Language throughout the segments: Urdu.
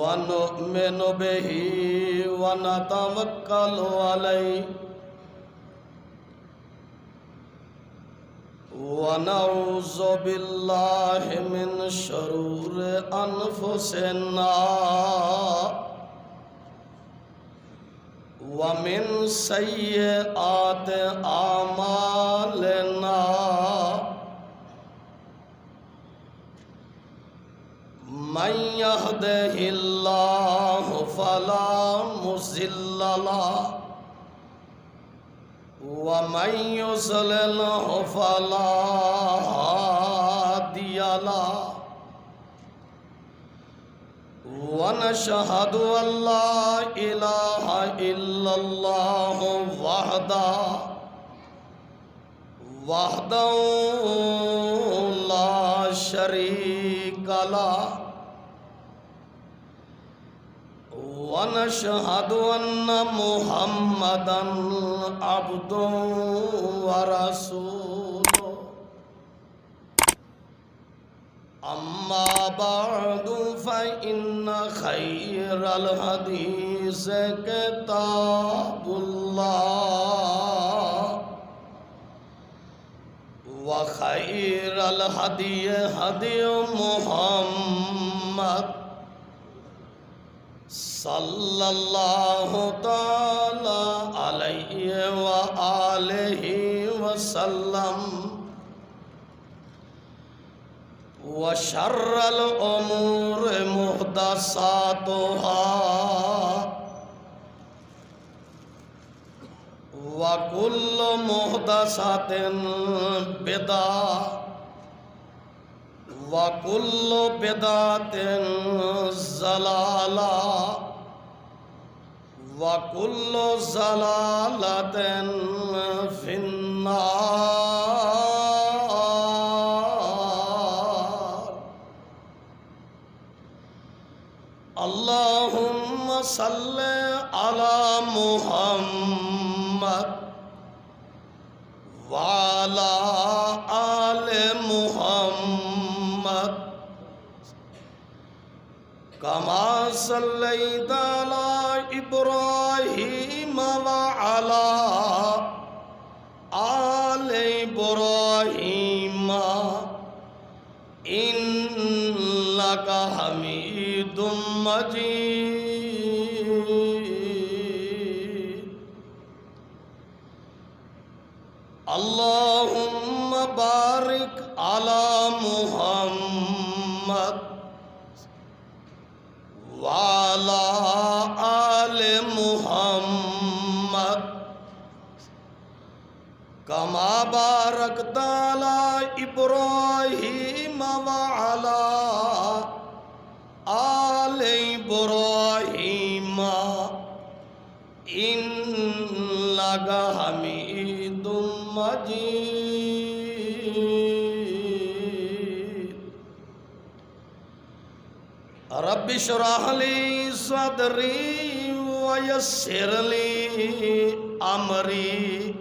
ونؤمن به ونتوكل عليه ونعوذ بالله من شرور أنفسنا ومن سيئات أعمالنا من يهده الله فلا مضل له ومن يضلل فلا هادي له ونشهد أن لا إله إلا الله وحده لا شريك له ونشهد أن محمدًا عبده ورسوله أما بعد فإن خير الحديث كتاب الله وخير الهدي هدي محمد صلى الله تعالى عليه وآله وسلم وشر الأمور محدثاتها وكل محدثة بدعة وكل بدعة ضلالة وكل ضلالة في النار اللهم صل على محمد وعلى آل محمد كما صليت على إبراهيم وعلى آل إبراهيم إنك حميد مجيد اللهم بارك على محمد وعلى آل محمد كما باركت على إبراهيم وعلى آل إبراهيم إنك حميد مجيد رب اشرح لي صدري ويسر لي أمري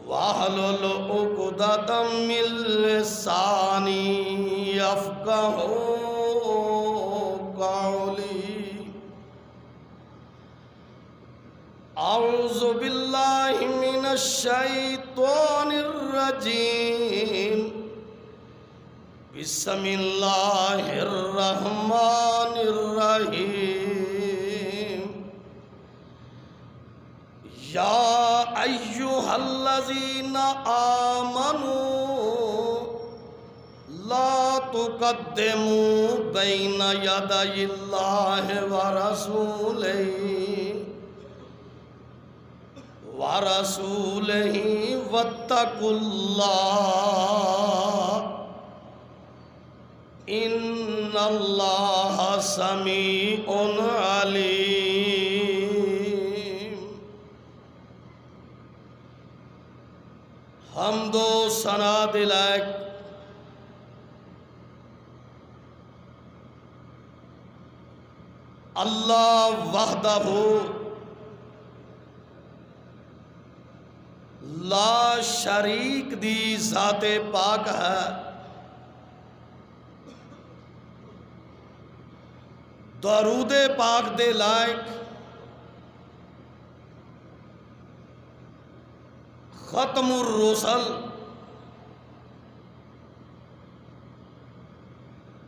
واحلل عقدة من لساني يفقهوا قولي أعوذ بالله من الشيطان الرجيم بسم الله الرحمن الرحيم يا أيها الذين آمنوا لا تقدموا بين يدي الله ورسوله واتقوا الله إن الله سميع عليم حمد و ثنا دلائق اللہ وحدہ لا شریک دی ذات پاک ہے، درود پاک دے لائق ختم الرسل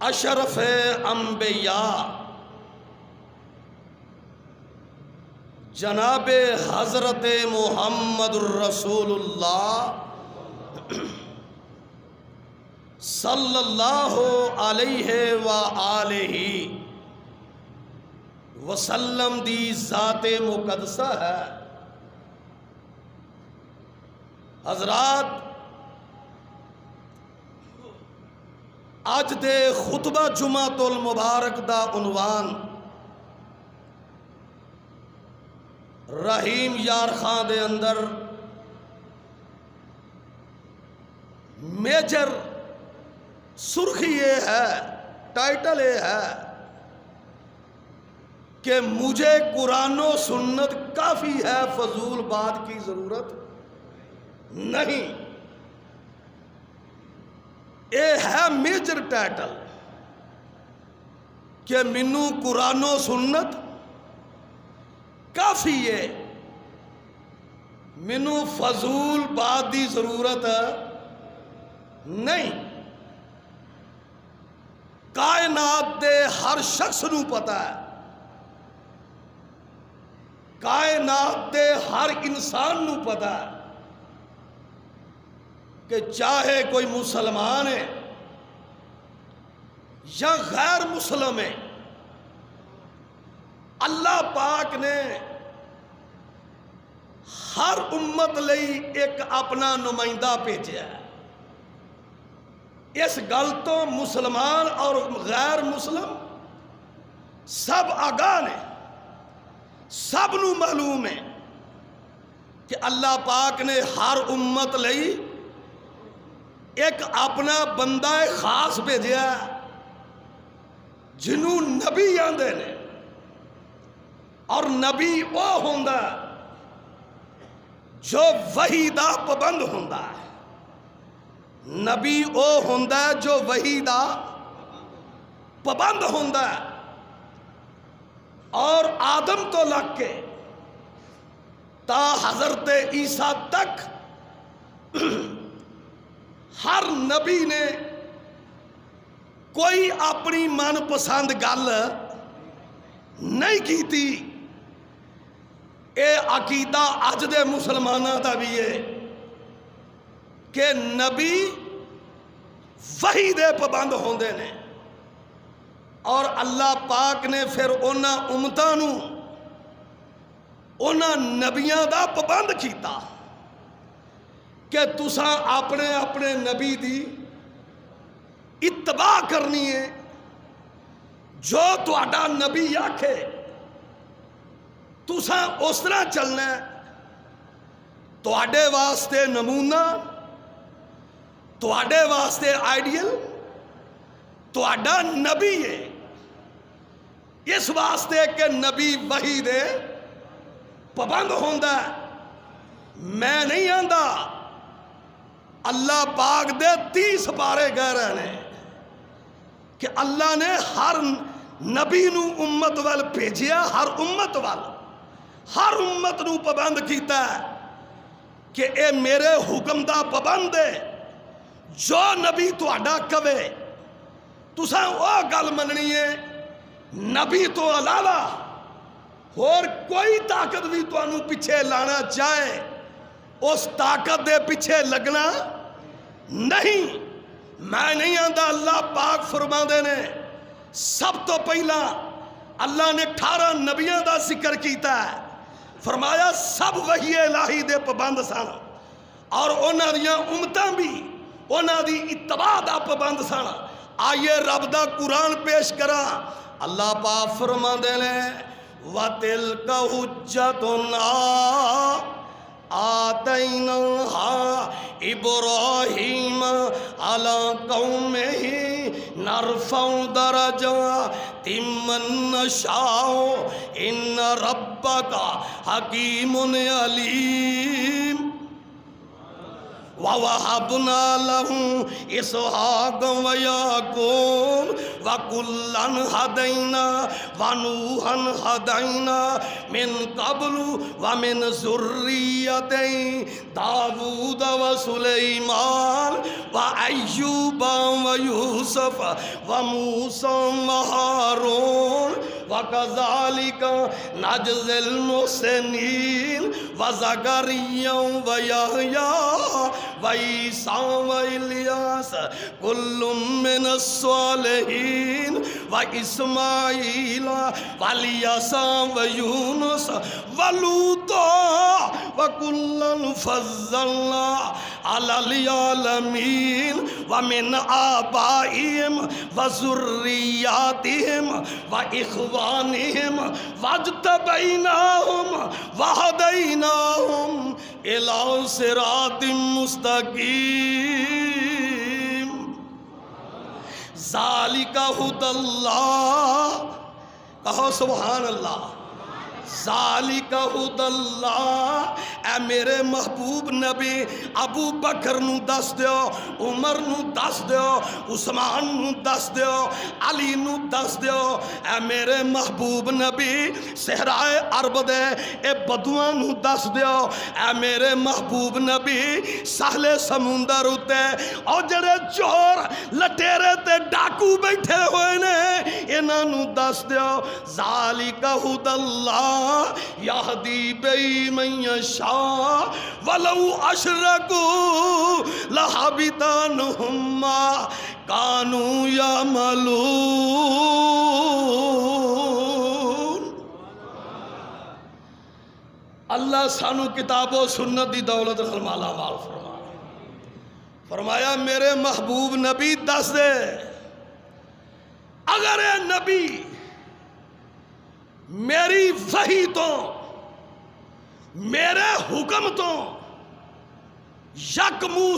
اشرف انبیاء جناب حضرت محمد الرسول اللہ صلی اللہ علیہ وآلہ وسلم دی ذات مقدسہ ہے۔ حضرات، اج دے خطبہ جمعۃ المبارک دا عنوان رحیم یار خان دے اندر میجر سرخی یہ ہے، ٹائٹل یہ ہے کہ مجھے قرآن و سنت کافی ہے، فضول بات کی ضرورت نہیں۔ یہ ہے میجر ٹائٹل کہ مینوں قرآن و سنت کافی ہے، مینوں فضول بات دی ضرورت نہیں۔ کائنات دے ہر شخص نو پتہ ہے، کائنات دے ہر انسان نو پتہ ہے کہ چاہے کوئی مسلمان ہے یا غیر مسلم ہے، اللہ پاک نے ہر امت لئی ایک اپنا نمائندہ بھیجا ہے۔ اس گل تو مسلمان اور غیر مسلم سب آگاہ نے، سب نو معلوم ہے کہ اللہ پاک نے ہر امت لئی ایک اپنا بندہ خاص بھیجا ہے جنہوں نبی آندے نے، اور نبی وہ ہوندا جو وحی دا پابند ہوندا ہے۔ نبی او ہوندا جو وحی دا پابند ہوندا ہے، اور آدم تو لگ کے تا حضرت عیسیٰ تک ہر نبی نے کوئی اپنی من پسند گل نہیں کیتی۔ اے عقیدہ اج دے مسلمانوں دا بھی ہے کہ نبی وحی دے پابند ہوندے نے، اور اللہ پاک نے پھر انہاں امتاں نو انہاں نبیاں دا پابند کیتا کہ تساں اپنے اپنے نبی دی اتباع کرنی ہے، جو تہاڈا نبی آکھے تساں اس طرح چلنا ہے۔ تہاڈے واسطے نمونہ، تہاڈے واسطے آئیڈیل تہاڈا نبی ہے، اس واسطے کہ نبی وحی دے پابند ہوندا ہے۔ میں نہیں آندا، اللہ پاک دے 30 پارے کہہ رہے ہیں کہ اللہ نے ہر نبی نو امت وال بھیجیا، ہر امت وال، ہر امت نو پابند کیتا ہے کہ اے میرے حکم دا پابند ہے، جو نبی تہاڈا کہے تساں او گل مننی ہے۔ نبی تو علاوہ اور کوئی طاقت بھی تانوں پیچھے لانا چاہے، اس طاقت دے پیچھے لگنا نہیں۔ میں نہیں آندا، اللہ پاک فرماندے نے سب تو پہلا اللہ نے 18 نبیاں دا ذکر کیتا ہے، فرمایا سب وحی الہی دے پابند سن، اور انہاں دیاں امتاں بھی انہاں دی اتباع دا پابند سن۔ آئیے رب دا قرآن پیش کرا، اللہ پاک فرماندے نے وَتِلْكَ حُجَّتُنَا آتَيْنَاهَا إِبْرَاهِيمَ عَلَىٰ قَوْمِهِ نَرْفَعُ دَرَجَاتٍ مَّن نَّشَاءُ إِنَّ رَبَّكَ حَكِيمٌ عَلِيمٌ۔ وَوَهَبْنَا لَهُ إِسْحَاقَ وَيَعْقُوبَ وَكُلًّا هَدَيْنَا وَنُوحًا هَدَيْنَا مِنْ قَبْلُ وَمِنْ ذُرِّيَّتِهِ دَاوُودَ وَسُلَيْمَانَ وَأَيُّوبَ وَيُوسُفَ وَمُوسَى وَهَارُونَ وَكَذَلِكَ نَجْزِي الْمُحْسِنِينَ وَزَكَرِيَّا وَيَحْيَى وَعِيسَى وَإِلْيَاسَ كُلٌّ مِّنَ الصَّالِحِينَ وَإِسْمَاعِيلَ وَالْيَسَع وَيُونُسَ وَلُوطًا وَكُلًّا فَضَّلْنَا عَلَى الْعَالَمِينَ وَمِنْ آبَائِهِمْ وَذُرِّيَّاتِهِمْ وَإِخْوَانِهِمْ وَاجْتَبَيْنَاهُمْ وَهَدَيْنَاهُمْ إِلَى صِرَاطٍ مُسْتَقِيمٍ ذَلِكَ هُدَى اللَّهِ کہو سبحان اللہ ذالک ہدی اللہ اے میرے محبوب نبی ابو بکر نو دس دیو عمر نو دس دیو عثمان نو دس دیو علی نو دس دیو اے میرے محبوب نبی صحرائے عرب دے اے بدواں نو دس دیو اے میرے محبوب نبی ساحل سمندر اتے او جڑے چور لٹیرے تے ڈاکو بیٹھے ہوئے نے انہاں نو دس دیو ذالک ہدی اللہ یہدی بی من یشاء ولو اشرکوا لحبط عنہم ما کانوا یعملون۔ اللہ سانو کتاب و سنت دی دولت نال مالا مال فرمایا میرے محبوب نبی دس دے اگر اے نبی میری وحی تو میرے حکم تو یک منہ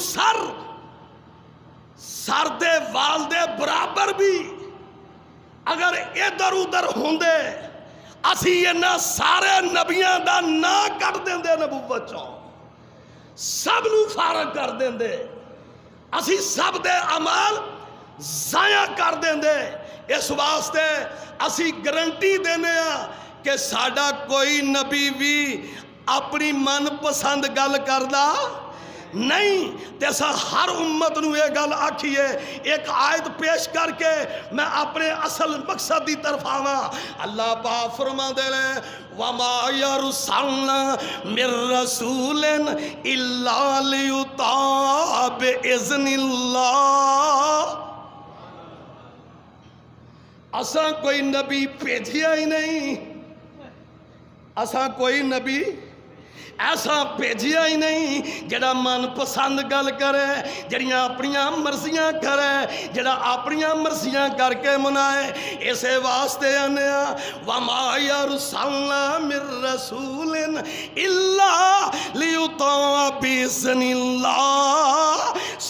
سر دے وال دے برابر بھی اگر ادھر ادھر ہوندے اسی انہاں سارے نبیاں دا نا کر دیندے نبوت چوں سب نو فارغ کر دیندے اسی سب دے عمال ضائع کر دیندے۔ اس واسطے اسی گارنٹی دینے ہاں کہ ساڈا کوئی نبی بھی اپنی من پسند گل کردا نہیں تیسا ہر امت نو یہ گل آکھیے ایک آیت پیش کر کے میں اپنے اصل مقصد دی طرف آواں۔ اللہ پاک فرما دے لے وَمَا يَرْسَلْنَا مِن رَّسُولٍ إِلَّا لِيُطَاعَ بِإِذْنِ اللَّهِ۔ اساں کوئی نبی بھیجیا ہی نہیں، اساں کوئی نبی ایسا بھیجیا ہی نہیں جڑا من پسند گل کرے جڑیاں اپنیاں مرضیاں کرے جڑا اپنیاں مرضیاں کر کے منائے۔ اسے واسطے انیا وَمَا يَرْسَلْنَا مِن رَّسُولٍ إِلَّا لِيُطَاعَ بِإِذْنِ اللَّهِ۔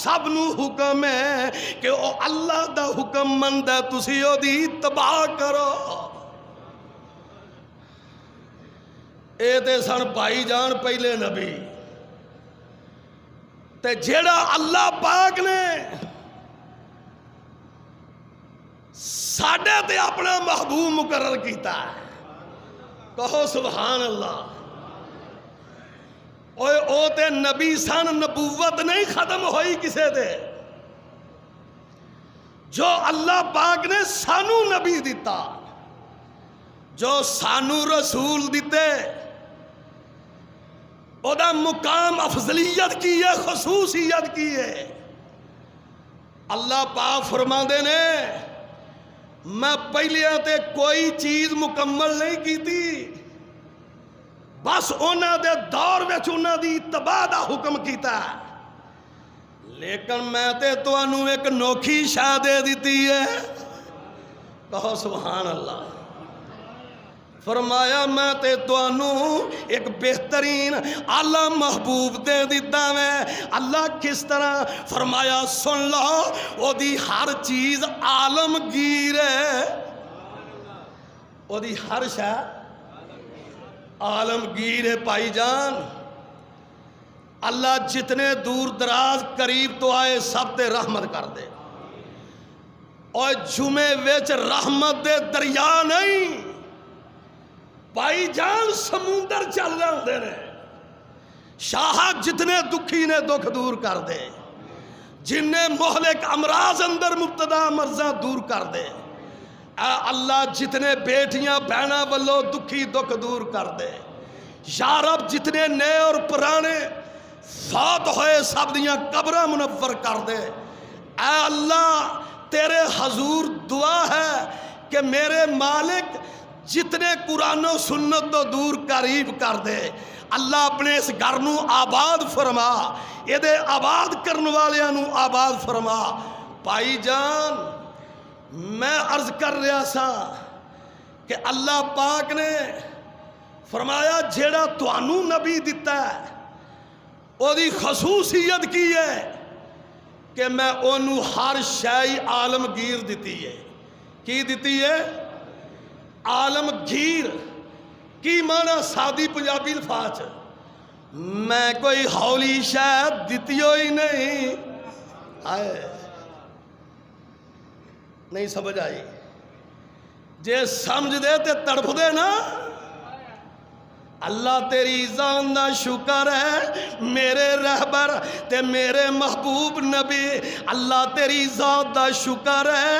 سب نو حکم ہے کہ او اللہ دا حکم مند ہے تسی او دی اتباع کرو۔ اے تے سن بھائی جان پہلے نبی تے جیڑا اللہ پاک نے ساڈے تے اپنا محبوب مقرر کیتا ہے، کہو سبحان اللہ۔ او تے نبی سن، نبوت نہیں ختم ہوئی کسے تے، جو اللہ پاک نے سانو نبی دیتا، جو سانو رسول دیتے، او دا مقام افضلیت کی ہے، خصوصیت کی ہے۔ اللہ پاک فرما دے نے میں پہلے تے کوئی چیز مکمل نہیں کی تھی، بس اونا دے دور وچ اونا دی اتباع دا حکم کیتا ہے، لیکن میں تے تو انو ایک نوکھی شاہ دے دیتی ہے، کہو سبحان اللہ۔ فرمایا میں تے تو انو ایک بہترین اعلیٰ محبوب دے دیتا میں۔ اللہ کس طرح فرمایا سن لو او دی ہر چیز عالمگیر ہے، او دی ہر شاہ عالمگیر ہے۔ پائی جان اللہ جتنے دور دراز قریب تو آئے سب تے رحمت کر دے، اور جمعے وچ رحمت دے دریا نہیں بھائی جان سمندر چل رہے ہوندے نے۔ شاہ جتنے دکھی نے دکھ دور کر دے، جن نے مہلک امراض اندر مبتدا مرضاں دور کر دے۔ اے اللہ جتنے بیٹیاں بہناں والو دکھی دکھ دور کر دے۔ یا رب جتنے نئے اور پرانے فوت ہوئے سب دیاں قبراں منور کر دے۔ اے اللہ تیرے حضور دعا ہے کہ میرے مالک جتنے قرآن و سنت تو دور قریب کر دے۔ اللہ اپنے اس گھر نو آباد فرما، یہ دے آباد کرنے والیاں نو آباد فرما۔ بھائی جان میں عرض کر رہا سا کہ اللہ پاک نے فرمایا جیڑا توانو نبی دیتا ہے او دی خصوصیت کی ہے کہ میں اونو ہر شے عالمگیر دیتی ہے۔ کی دیتی ہے؟ عالمگیر کی معنی سادی پنجابی الفاظ، میں کوئی ہولی شاید دیتی ہوئی نہیں۔ آئے نہیں سمجھ آئی؟ جے سمجھ دے تے تڑپ دے نا۔ اللہ تیری ذات دا شکر ہے میرے رہبر تے میرے محبوب نبی۔ اللہ تیری ذات دا شکر ہے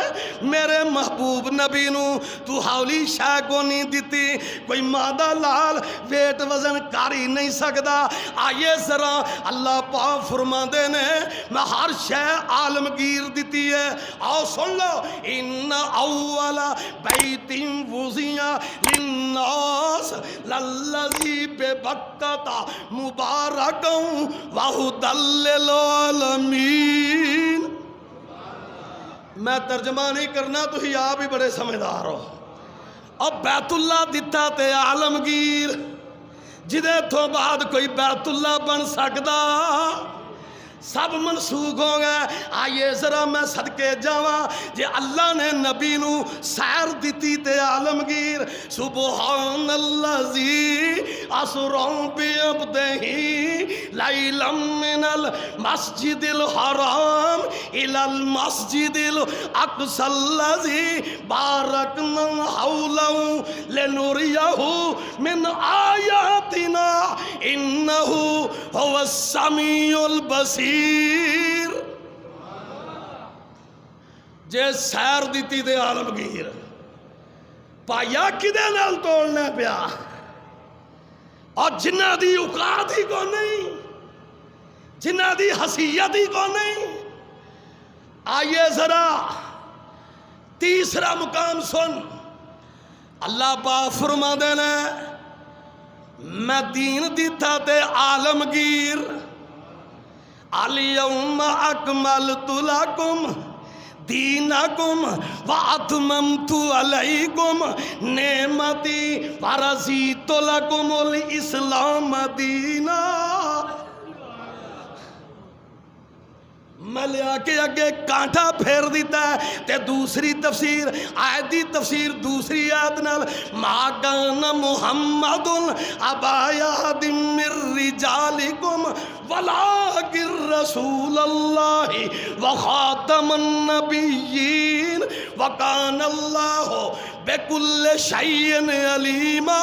میرے محبوب نبی نو تو حولی شے کو نہیں دیتی۔ کوئی مادہ لال ویٹ وزن کاری نہیں سکدا۔ آئیے ذرا اللہ پاک فرما دے نے میں ہر شے عالمگیر دیتی ہے۔ آؤ سن لو، ان اول بیت وضع للناس للذی بے بکتا مبارکوں وہدی للعالمین۔ میں ترجمہ نہیں کرنا، تو ہی آپ ہی بڑے سمجھدار ہو۔ اب بیت اللہ دیتا تے عالمگیر، جدے تو بعد کوئی بیت اللہ بن سکدا سب منسوخ ہو گئے۔ آئیے ذرا میں صدقے جاواں جے اللہ نے نبی نو سیر دیتی تے عالمگیر۔ سبحان اللذی اسرا بعبدہ لیلا من المسجد الحرام الی المسجد الاقصی الذی بارکنا حولہ لنریہ من آیاتنا انہ هو السمیع البصیر۔ جے سیر دیتی دے عالمگیر پایا کدے نال توڑنے پیا، اور جنہ دی اوقات ہی کو نہیں، جنہ دی حیثیت ہی کو نہیں۔ آئیے ذرا تیسرا مقام سن، اللہ پاک فرما دینا میں دین دیتا تے عالمگیر۔ الیوم اکملت لکم دینکم واتممت علیکم نعمتی ورضیت لکم الاسلام دینا۔ میں لیا کے اگے کانٹا پھیر دیتا ہے تے دوسری تفسیر آیت دی تفسیر دوسری آیت نال ما کان محمد ابا احد من رجالکم ولکن رسول اللہ وخاتم النبیین وکان اللہ بکل شیء علیما۔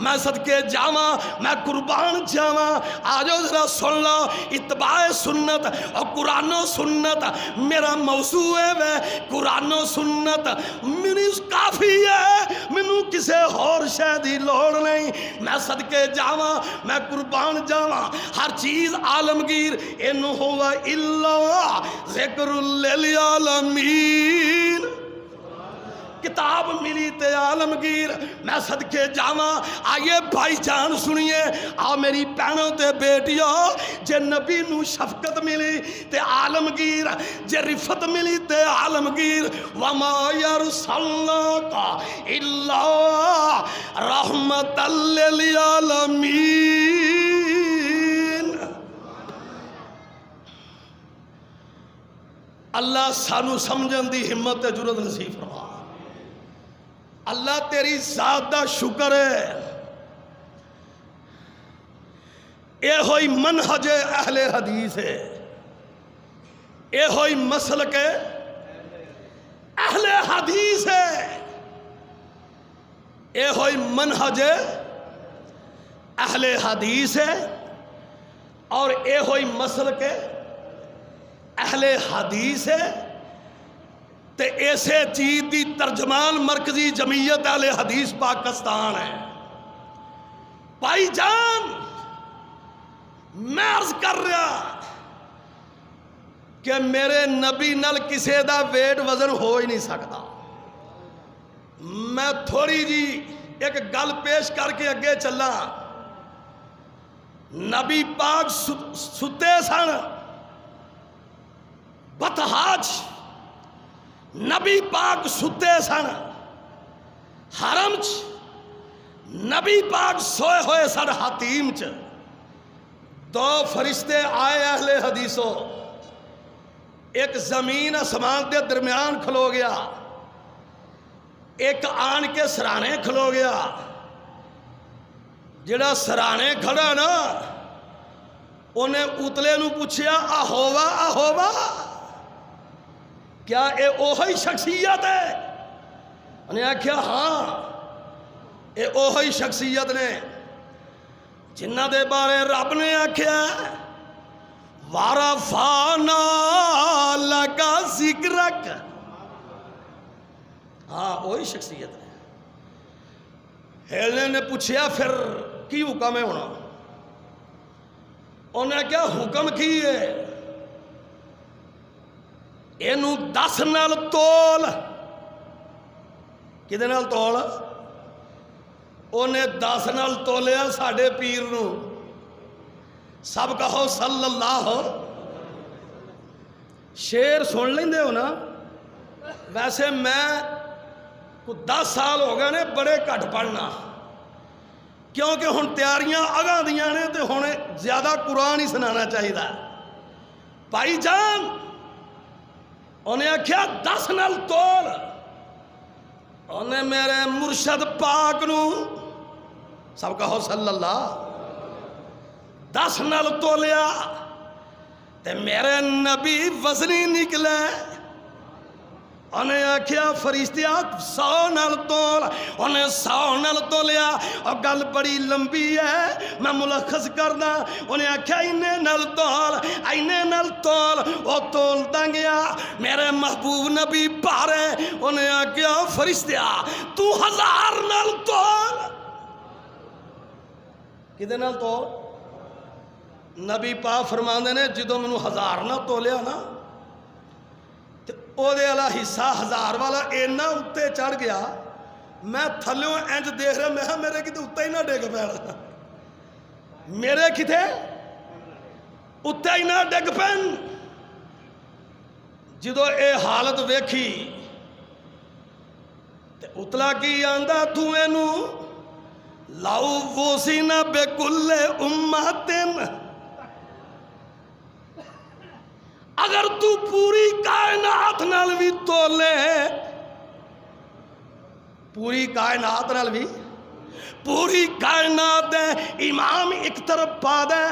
میں صدقے جاواں، میں قربان جاواں۔ آجو ذرا سن لو، اتباع سنت اور قرآن و سنت میرا موضوع ہے۔ قرآن و سنت میری کافی ہے، مینوں کسے اور شے دی لوڑ نہیں۔ میں صدقے جاواں، میں قربان جاواں، ہر چیز عالمگیر ان ہوا الا ذکر للعالمین۔ کتاب ملی تے عالمگیر، میں صدقے جاواں۔ آئیے بھائی جان سنیے، آ میری بہنوں تے بیٹیوں، جے نبی نو شفقت ملی تے عالمگیر، جے رفت ملی تے عالمگیر۔ وما یرسلناک الا رحمۃ للعالمین۔ اللہ سانو سمجھن دی ہمت تے جرأت نصیب فرما۔ اللہ تیری ذات دا شکر ہے، یہ ہوئی منہج اہل حدیث ہے، یہ ہوئی مسلک اہل حدیث ہے، یہ ہوئی منہج اہل حدیث ہے، اور یہ ہوئی مسلک اہل حدیث ہے۔ تے ایسے چیز دی ترجمان مرکزی جمعیت اہل حدیث پاکستان ہے۔ بھائی جان میں عرض کر رہا کہ میرے نبی نال کسے دا ویٹ وزن ہو ہی نہیں سکتا۔ میں تھوڑی جی ایک گل پیش کر کے اگے چلا۔ نبی پاک ستے سن بطحاج، نبی پاک ستے سن حرم چ، نبی پاک سوئے ہوئے سن حتیم چ۔ دو فرشتے آئے اہل حدیثوں، ایک زمین آسمان دے درمیان کھلو گیا، ایک آن کے سرانے کھلو گیا۔ جڑا سرانے کھڑا نا انہیں اتلے نو پوچھیا آہووا آہووا، کیا اے اوہی شخصیت ہے؟ انہیں آکھیا ہاں اے اوہی شخصیت نے جنہ دے بارے رب نے آکھیا وَرَفَعْنَا لَكَ ذِكْرَكَ۔ ہاں وہی شخصیت ہے۔ ہیلنے نے پوچھیا پھر کی حکم ہے ہونا؟ انہیں کیا حکم کی ہے؟ اینو 10 نال تول۔ کدے نال تول؟ انہیں 10 نال تولیا ساڑھے پیر نو۔ سب کہو صلی اللہ۔ شیر سن لیندے ہو نا؟ ویسے میں کو 10 سال ہو گئے نے بڑے کٹ پڑھنا، کیونکہ ہن تیاریاں اگاں دیاں نے تے ہن زیادہ قرآن ہی سنانا چاہیے۔ بھائی جان انہیں آکھیا 10 نال تول۔ انہیں میرے مرشد پاک نو، سب کہو صلی اللہ، 10 نال تولیا تے میرے نبی وزنی نکلے۔ انہیں آکھیا فرشتیا 100 نال تول۔ انہیں 100 نال تولیا۔ اور گل بڑی لمبی ہے میں ملخص کرنا۔ انہیں آکھیا اینے نال تول، اینے نال تول۔ وہ تولتا گیا، میرے محبوب نبی پارے۔ انہیں آکھیا فرشتیا تو 1000 نال تول۔ کدے نال تول؟ نبی پاک فرماندے نے جدوں مینوں 1000 نہ تولیا نا تے او دے والا حصہ 1000 والا اینا اتے چڑھ گیا، میں تھلیوں انج دیکھ رہا، میں میرے کتے اتے ہی نہ ڈگ پینا، میرے کتے اتے ہی نہ ڈگ پین۔ جدو اے حالت ویکھی تے اتلا کی آندا تو اینو لاؤ ووسینا بے کل امتن، اگر تو پوری کائنات نال بھی تولے، پوری کائنات نال بھی، پوری کائنات دے امام ایک طرف پا دے،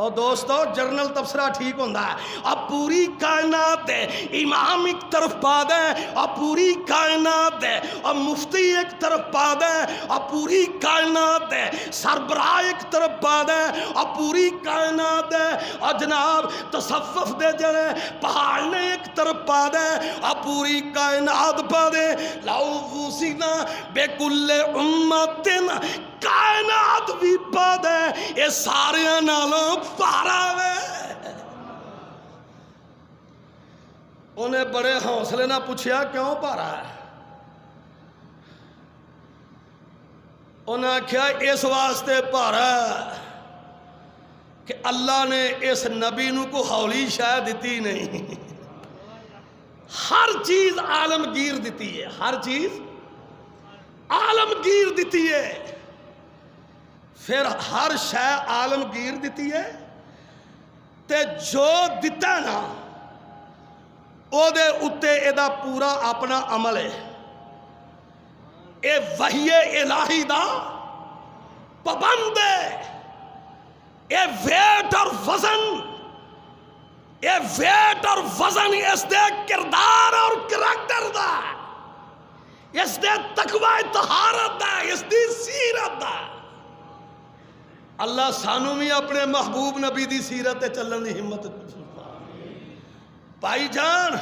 اور دوستو جرنل تبصرہ ٹھیک ہوندہ ہے، اب پوری کائنات دے امام ایک طرف پا دے، اور پوری کائنات دے اور مفتی ایک طرف پا دے، اور پوری کائنات دے سربراہ ایک طرف پا دے، اور پوری کائنات دے اور جناب تصوف دے جڑے پہاڑ نے ایک طرف پا دے، اور پوری کائنات پا دے، لاؤ ووسینا بے کل امتن، کائنات بھی پا دے، یہ سارے نالوں پارا وے۔ انہیں بڑے حوصلے نہ پوچھیا کیوں پارا ہے؟ انہیں آکھیا اس واسطے پارا ہے کہ اللہ نے اس نبی نو کو ہولی شاہ دیتی نہیں، ہر چیز عالمگیر دیتی ہے، ہر چیز عالمگیر دیتی ہے، پھر ہر شے عالمگیر دیتی ہے تے جو دیتا نا او دے اتے ایدہ پورا اپنا عمل ہے، اے وحی الہی دا پابند ہے، یہ ویٹ اور وزن، یہ ویٹ اور وزن اس دے کردار اور کریکٹر دا، اس دے تقوی طہارت دا، اس دی سیرت دا۔ اللہ سانو بھی اپنے محبوب نبی دی سیرت تے چلن دی ہمت۔ بھائی جان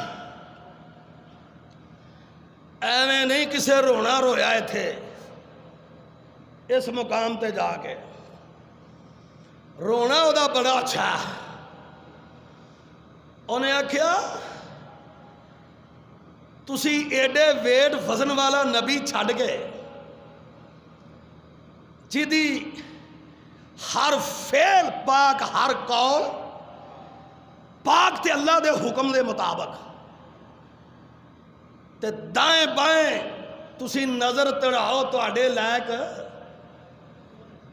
ایویں نہیں کسے رونا رویا تھے اس مقام تے جا کے، رونا او دا بڑا اچھا۔ انہیں آکھیا تسی ایڈے ویٹ وزن والا نبی چھڑ گئے جدی ہر فعل پاک، ہر قول پاک تے اللہ دے حکم دے مطابق، تے دائیں بائیں تسی نظر تڑاؤ تو آڈے لائق،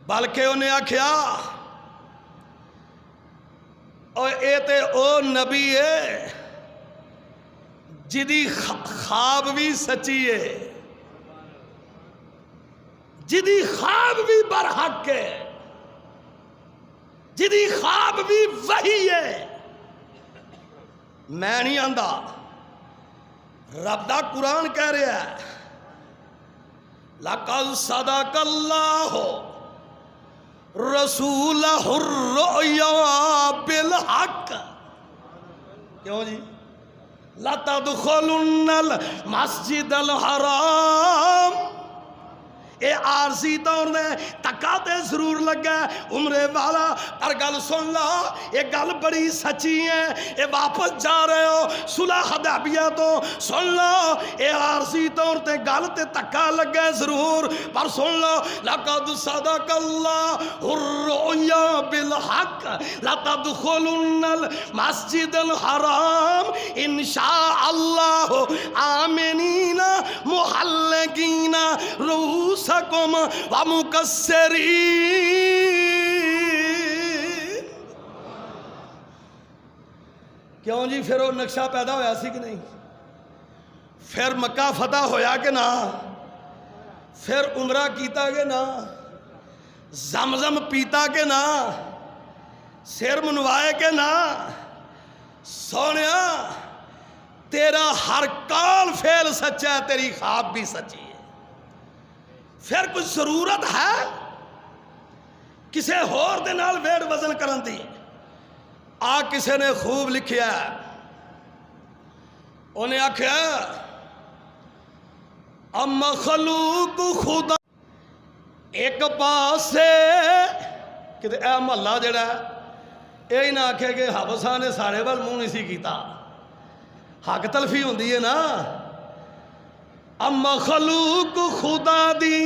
بلکہ انہیں آکھیا اور اے تے او نبی ہے جدی خواب بھی سچی ہے، جدی خواب بھی برحق ہے، جدی خواب بھی وحی ہے۔ میں نہیں آندہ، رب دا قرآن کہہ رہا ہے لَقَدْ صَدَقَ اللَّهُ رَسُولَهُ الرُّؤْيَا بِالْحَقِّ۔ کیوں جی؟ لَتَدْخُلُنَّ الْمَسْجِدَ الْحَرَامَ، اے عارضی طور نے تکاتے ضرور لگا عمرے والا، پر گل سن لا، یہ گل بڑی سچی ہے، اے واپس جا رہے ہو صلح حدیبیہ تو سن لو، اے عارضی طور تے گل تے تکا لگا ضرور، پر سن لو لَقَدْ صَدَقَ اللَّهُ الرُّؤْيَا بِالْحَقِّ لَتَدْخُلُنَّ الْمَسْجِدَ الْحَرَامَ إِنْ شَاءَ اللَّهُ آمِنِينَ مُحَلِّقِينَ رؤوسکم ومقصرین۔ کیوں جی؟ پھر وہ نقشہ پیدا ہویا سی کہ نہیں؟ پھر مکہ فتح ہویا کہ نہ؟ پھر عمرہ کیتا کہ نہ؟ زمزم پیتا کہ نہ؟ سر منوائے کہ نہ؟ سونیا تیرا ہر قول فعل سچا ہے، تیری خواب بھی سچی ہے۔ پھر کچھ ضرورت ہے کسے ہور دے نال ویٹ وزن کرن دی؟ آ کسے نے خوب لکھیا ہے، انہیں آکھیا اما خلوق خدا ایک پاسے، کہ اے محلہ جڑا ہے یہی نہ آکھے کہ حافظاں نے سارے وال منہ نہیں سی کیتا، حق تلفی ہوندی ہے نا۔ اما خلوق خدا دی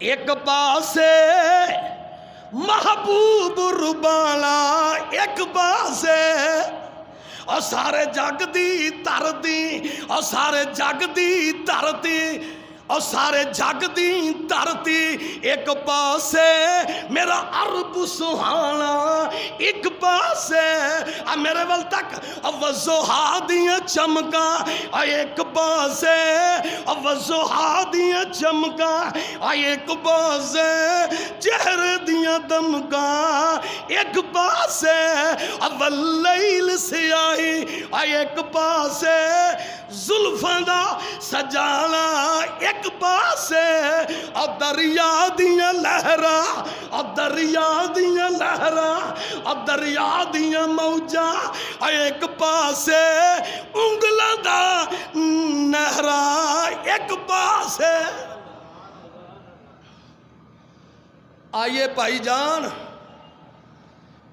ایک پاسے، محبوب ربالا ایک پاسے، اور سارے جگ دی دھرتی، اور سارے جگ دی دھرتی، اور سارے جگ دی دھرتی ایک پاسے، میرا عرب سہانا ایک پاسے، میرے ول تک وضحا دیاں چمکاں ایک پاسے، وضحا دیاں چمکاں ایک پاسے، چہرے دیاں دمکاں ایک پاسے، واللیل سیاہی ایک پاسے، زلفاں دا سجانا ایک پاسے، اور دریا دیاں لہراں، اور دریا دیاں لہراں، اور دریا دیاں موجاں ایک پاسے، انگلاں دا نہراں ایک پاسے۔ آئیے بھائی جان،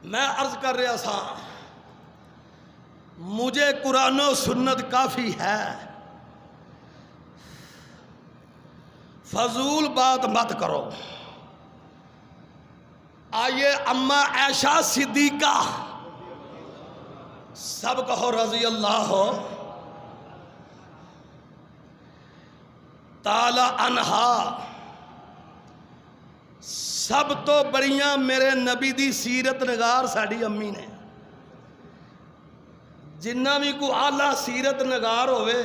میں عرض کر رہا تھا مجھے قرآن و سنت کافی ہے، فضول بات مت کرو۔ آئیے اما عائشہ صدیقہ، سب کہو رضی اللہ تعالی عنہا، سب تو بڑیاں میرے نبی دی سیرت نگار ساڑی امی نے، جنہ بھی کو آلہ سیرت نگار ہوئے،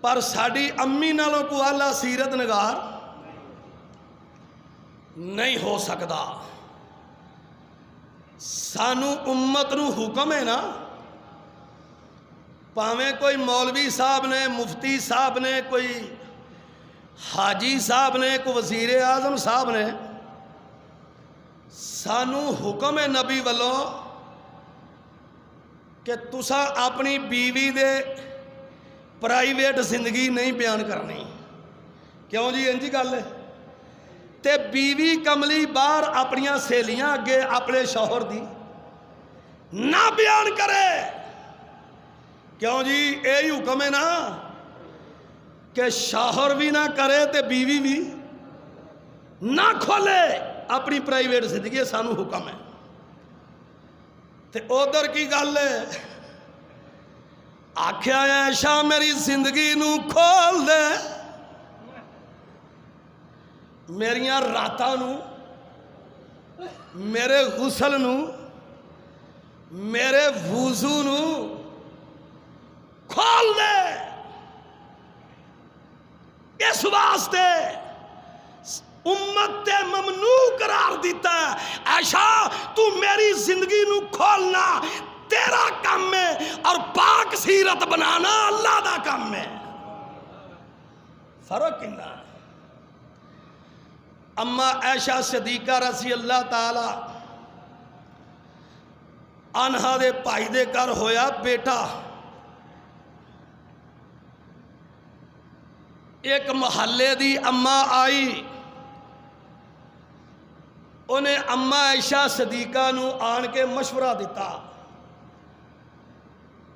پر ساڑی امی نالوں کو آلہ سیرت نگار نہیں ہو سکتا. سانو امت نو حکم ہے نا، پاویں کوئی مولوی صاحب نے، مفتی صاحب نے، کوئی حاجی صاحب نے، کوئی وزیر اعظم صاحب نے، سانو حکم ہے نبی والوں کہ تسا اپنی بیوی دے پرائیویٹ زندگی نہیں بیان کرنی. کیوں جی انجی گل ہے؟ تے بیوی کملی باہر اپنی سہیلیاں اگے اپنے شوہر دی نہ بیان کرے. کیوں جی یہی حکم ہے نا کہ شوہر بھی نہ کرے تے بیوی بھی نہ کھولے اپنی پرائیویٹ زندگی. سانو حکم ہے. تے ادھر کی گل ہے؟ آکھیا عائشہ میری زندگی نو کھول دے، میریاں راتاں نو، میرے غسل نو، میرے وضو نو کھول دے. اس واسطے امت تے ممنوع قرار دیتا ہے. عائشہ تو میری زندگی نو کھولنا تیرا کام ہے، اور پاک سیرت بنانا اللہ دا کام ہے. فرق کنا؟ اما عائشہ صدیقہ رضی اللہ تعالی عنہا دے بھائی دے گھر ہویا بیٹا. ایک محلے دی اما آئی، انہیں اما عائشہ صدیقہ نو آن کے مشورہ دیتا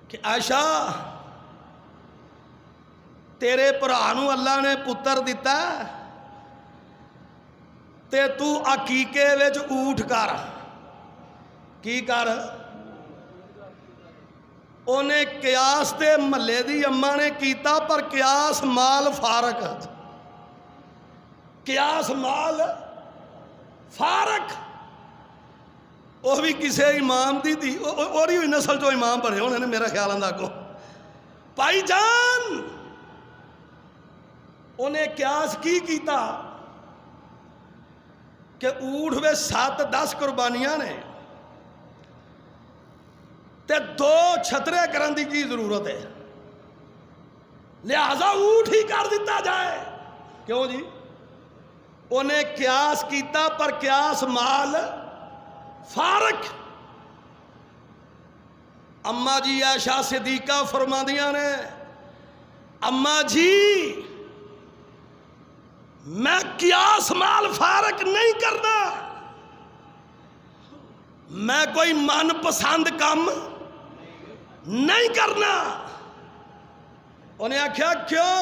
کہ عائشہ تیرے پرانو اللہ نے پتر دیتا تے تو عقیقے وچ اونٹ کر. کی کر؟ انہیں قیاس تے محلے دی اما نے کیتا، پر قیاس مال فارق. قیاس مال فارق. وہ بھی کسے امام دی تھی، اور ہی نسل جو امام بنے ہونے نے میرا خیال اندہ کو. بھائی جان انہیں قیاس کی کیتا کہ اونٹ میں 7-10 قربانیاں نے تے 2 چھترے کرن کی ضرورت ہے، لہذا اونٹ ہی کر دیتا جائے. کیوں جی؟ انہیں قیاس کیتا، پر قیاس مال فارق. اما جی عائشہ صدیقہ فرما دیاں نے، اما جی میں قیاس مال فارق نہیں کرنا، میں کوئی من پسند کام نہیں کرنا. انہیں آکھیا کیوں؟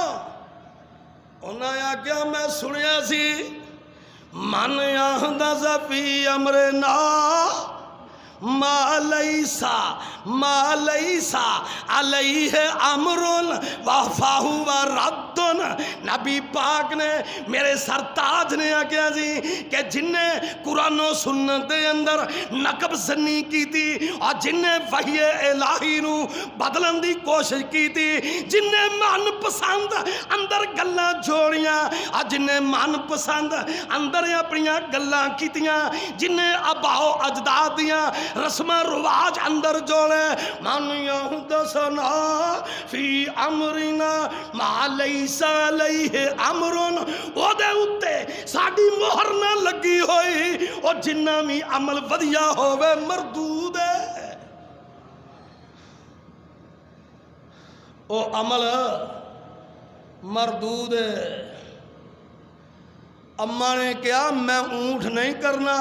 انہیں آکھیا میں سنیا سی من یحدث فی امرنا ما لیسا علیہ امر وفاہو رد. نبی پاک نے میرے سرتاج نے آکھیا جی کہ جن نے قرآن و سنت دے اندر نقب زنی کی تھی، اور جن نے وحی الہی نو بدلن دی کوشش کی تھی، جن نے من پسند اندر گلاں جوڑیاں، اور جن نے من پسند اندر اپنیاں گلاں کیتیاں، جن نے آباؤ اجداد دیاں رسم رواج اندر جوڑے، من یحدثنا فی امرنا ما لیس علیہ امرن، او دے اتے ساڑی مہر نہ لگی ہوئی، اور جنہ بھی عمل ودیا ہوئے مردود ہے. او عمل مردود ہے. اماں نے کہا میں اونٹ نہیں کرنا،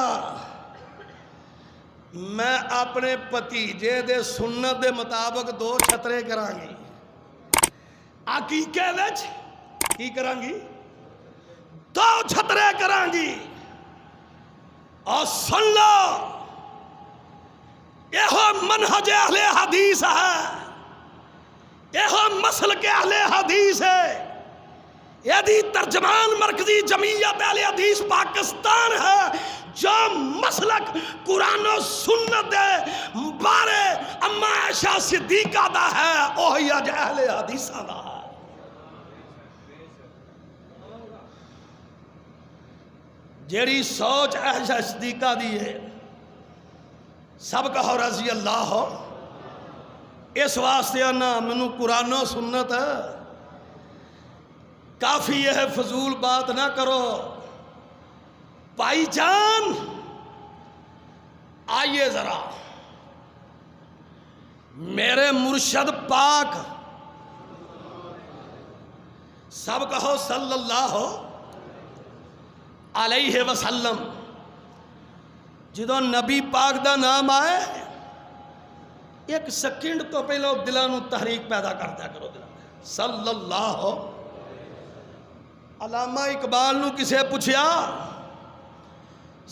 میں اپنے پتیجے دے سنت دے مطابق 2 چھترے کرانگی. عقیقے وچ کی کرانگی؟ 2 چھترے کرانگی. اور سن لو یہ منہج اہل حدیث ہے، یہ مسلک اہل حدیث ہے. یہ ترجمان مرکزی جمعیت اہل حدیث پاکستان ہے، جو مسلک قرآن و سنت دے بارے اما عائشہ صدیقہ دا ہے، وہی اج اہل حدیثاں دا ہے. جیڑی سوچ عائشہ صدیقہ دی ہے سب کہو رضی اللہ ہو. اس واسطے آنا منو قرآن و سنت کافی ہے، فضول بات نہ کرو. بھائی جان آئیے ذرا میرے مرشد پاک سب کہو صلی اللہ علیہ وسلم جدو نبی پاک دا نام آئے ایک سیکنڈ تو پہلے دلانو تحریک پیدا کرتا کرو دلانو صلی اللہ. علامہ اقبال نو کسے پوچھیا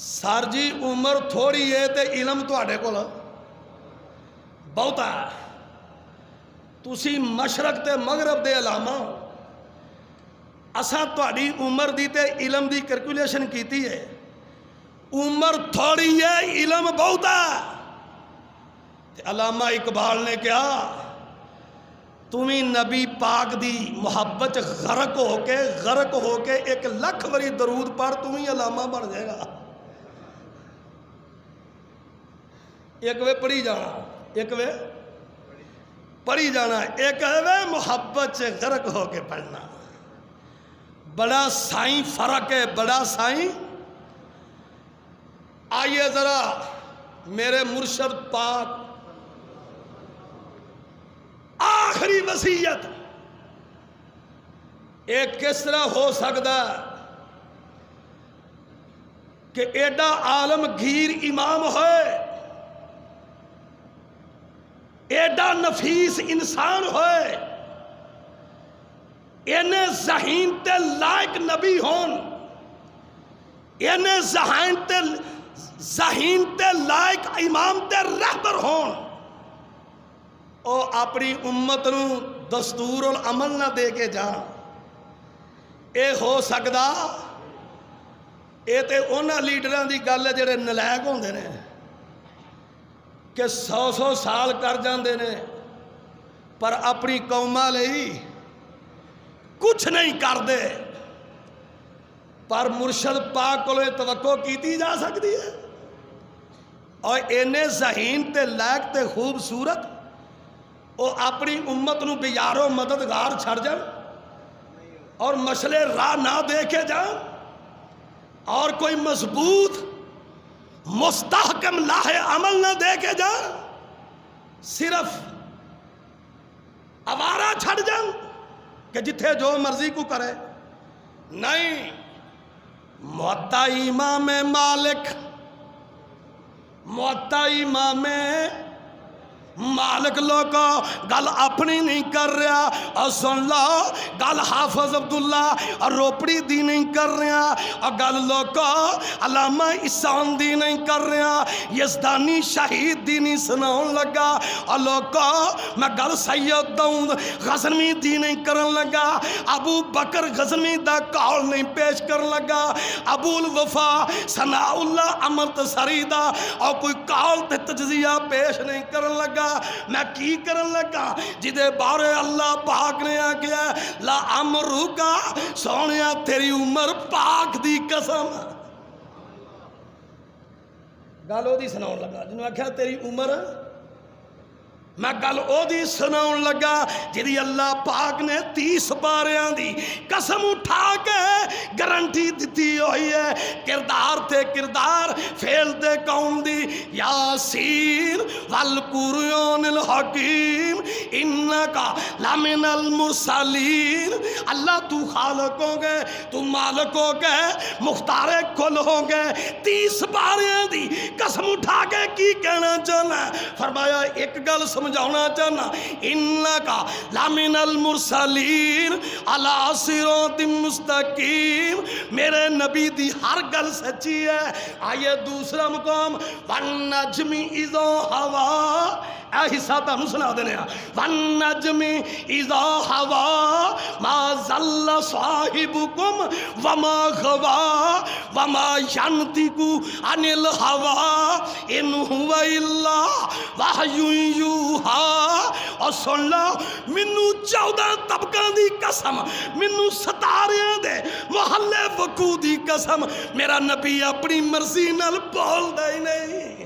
سر جی عمر تھوڑی ہے تے علم تواڈے کول بہت ہے، تسی مشرق تے مغرب دے علامہ ہو، اساں تواڈی عمر دی تے علم دی کیلکولیشن کیتی ہے، عمر تھوڑی ہے علم بہت ہے. علامہ اقبال نے کہا تمہیں نبی پاک دی محبت غرق ہو کے 1,00,000 وری درود پڑھ تمہیں علامہ بن جائے گا. ایک وے پڑھی جانا، ایک وے پڑھی جانا، ایک وے محبت سے غرق ہو کے پڑھنا. بڑا سائیں فرق ہے، بڑا سائیں. آئیے ذرا میرے مرشد پاک آخری وصیت ایک کس طرح ہو سکتا کہ ایڈا عالمگیر امام ہوئے، ایڈا نفیس انسان ہوئے، اینے ذہین تے لائق نبی ہون، اینے ذہین تے لائق امام تے رہبر ہون، او اپنی امت نو دستور العمل نہ دے کے جان. اے ہو سکدا؟ اے تے اونا لیڈران دی گل ہے جڑے نلائق ہوندے نے کہ 100 سال کر جاندے نے پر اپنی قوماں لئی کچھ نہیں کر دے. پر مرشد پاک کو توقع کیتی جا سکتی ہے. اور اینے ذہین تے لائق تے خوبصورت وہ اپنی امت نو بیارو مددگار چھڑ جان اور مسئلے راہ نہ دے کے جان اور کوئی مضبوط مستحکم لاہ عمل نہ دے کے جان، صرف آوارہ چھڑ جان کہ جتھے جو مرضی کو کرے. نہیں، موطا امام مالک، موطا امام مالک لوگو گل اپنی نہیں کر رہا، اور سن لو گل حافظ عبداللہ اور روپڑی دی نہیں کر رہا، اور گل لوگو علامہ احسان دی نہیں کر رہا، یزدانی شہید دی نہیں سناؤں لگا، اور لوگو میں گل سید داؤد غزنوی دی نہیں کرن لگا، ابو بکر غزنوی دا قول نہیں پیش کرن لگا، ابو الوفا ثناء اللہ امرتسری دا اور کوئی قول تے تجزیہ پیش نہیں کرن لگا. میں کی کرن لگا جدے بارے اللہ پاک نے آگیا لا امرکا سونیا تیری عمر پاک دی قسم. گالو دی سناؤں لگا جنہوں آکھا تیری عمر، میں گل او دی سناؤں لگا جدی اللہ پاک نے 30 باریاں دی قسم اٹھا کے گارنٹی دیتی ہوئی ہے. کردار تے کردار، فعل تے قوم دی. یاسین والقرآن الحکیم انکا لمن المرسلین. اللہ تو خالق ہوں گے، تو مالک ہوں گے، مختار کل ہوں گے. 30 باریاں دی قسم اٹھا کے کی کہنا چاہنا ہے؟ فرمایا ایک گل سمجھانا چاہنا، انکا لمن المرسلین علی صراط مستقیم. میرے نبی دی ہر گل سچی ہے. آئیے دوسرا مقام والنجم اذا ہوا، اے حصہ تانوں سنا دینے ہیں. والنجم اذا ہوا ما ضل صاحبکم وما غوا وما ینطق عن الہوی ان هو الا وحی یوحی۔ اور سن لو مینوں 14 طبقاں دی قسم، مینوں ستاریاں دے محلے وقوع دی قسم، میرا نبی اپنی مرضی نال بولدا ہی نہیں۔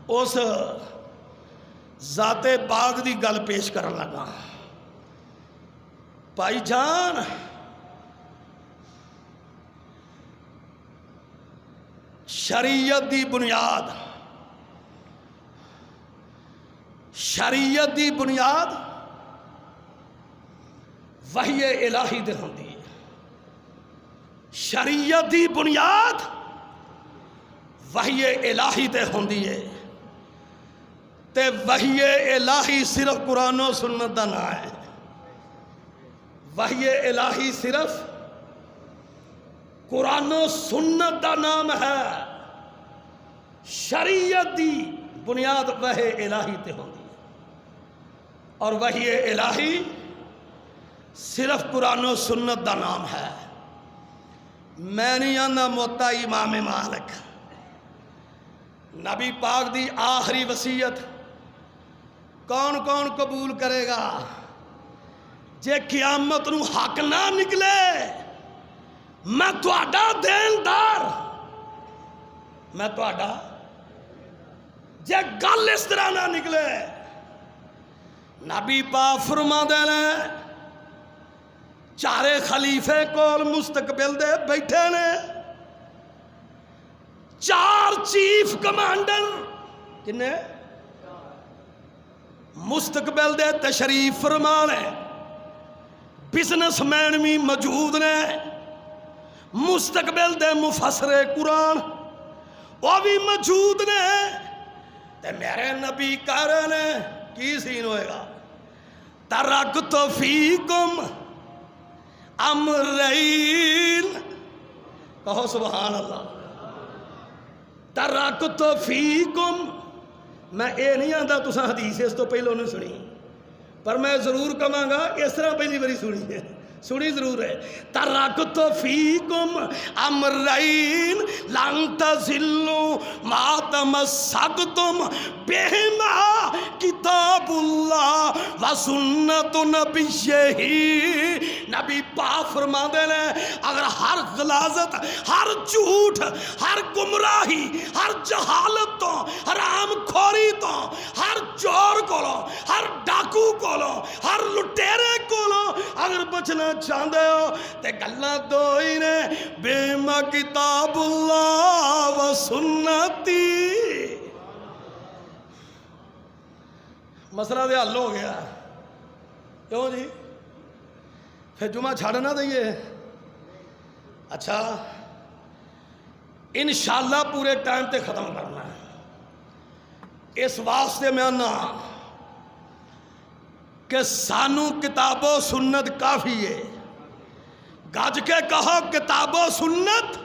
اس ذات پاک دی گل پیش کرن لگا۔ بھائی جان شریعت دی بنیاد، شریعت دی بنیاد وحی الہی دے ہوندی ہے۔ شریعت دی بنیاد وحی الہی تے ہوندی ہے، تے وحی الہی صرف قرآن و سنت دا نام ہے۔ وحی الہی صرف قرآن و سنت دا نام ہے۔ شریعت دی بنیاد وحی الہی تے ہوندی ہے، اور وحی الہی صرف قرآن و سنت دا نام ہے۔ میں نہیں آنا موتا امام مالک، نبی پاک دی آخری وصیت کون کون قبول کرے گا؟ جے قیامت نو حق نہ نکلے میں تہاڈا دیندار، میں تہاڈا، جے گل اس طرح نہ نکلے نبی پاک فرما دے نے چارے خلیفے کول مستقبل دے بیٹھے نے، 4 چیف کمانڈر کنے مستقبل دے تشریف فرما نے، بزنس مین بھی موجود نے، مستقبل دے مفسر قرآن وہ بھی موجود نے، تے میرے نبی کہہ رہے نے کی سین ہوئے گا؟ ترکت فیکم امرین، کہو سبحان اللہ۔ ترکت فیکم، میں اے نہیں آندا تساں حدیث اس تو پہلو نہیں سنی، پر میں ضرور کہاں گا اس طرح پہلی باری سنی ہے، سنی ضرور ہے۔ ترکت فیکم امرین لن تضلوا ما تمسکتم بہما کتاب اللہ و سنت نبیہ۔ نبی پاک فرما دے نے اگر ہر غلاظت، ہر جھوٹ، ہر گمراہی، ہر جہالت تو، حرام خوری تو، ہر چور کولو، ہر ڈاکو کولو، ہر لٹیرے کولو اگر بچنا چاہتے ہو تے گلاں دو ہی نے، بہما کتاب اللہ و سنتی۔ مسئلہ دے حل ہو گیا، کیوں جی؟ پھر جمعہ چھاڑنا دئیے؟ اچھا انشاءاللہ پورے ٹائم تے ختم کرنا ہے۔ اس واسطے میں آنا کہ سانو کتاب و سنت کافی ہے، گج کے کہو کتاب و سنت،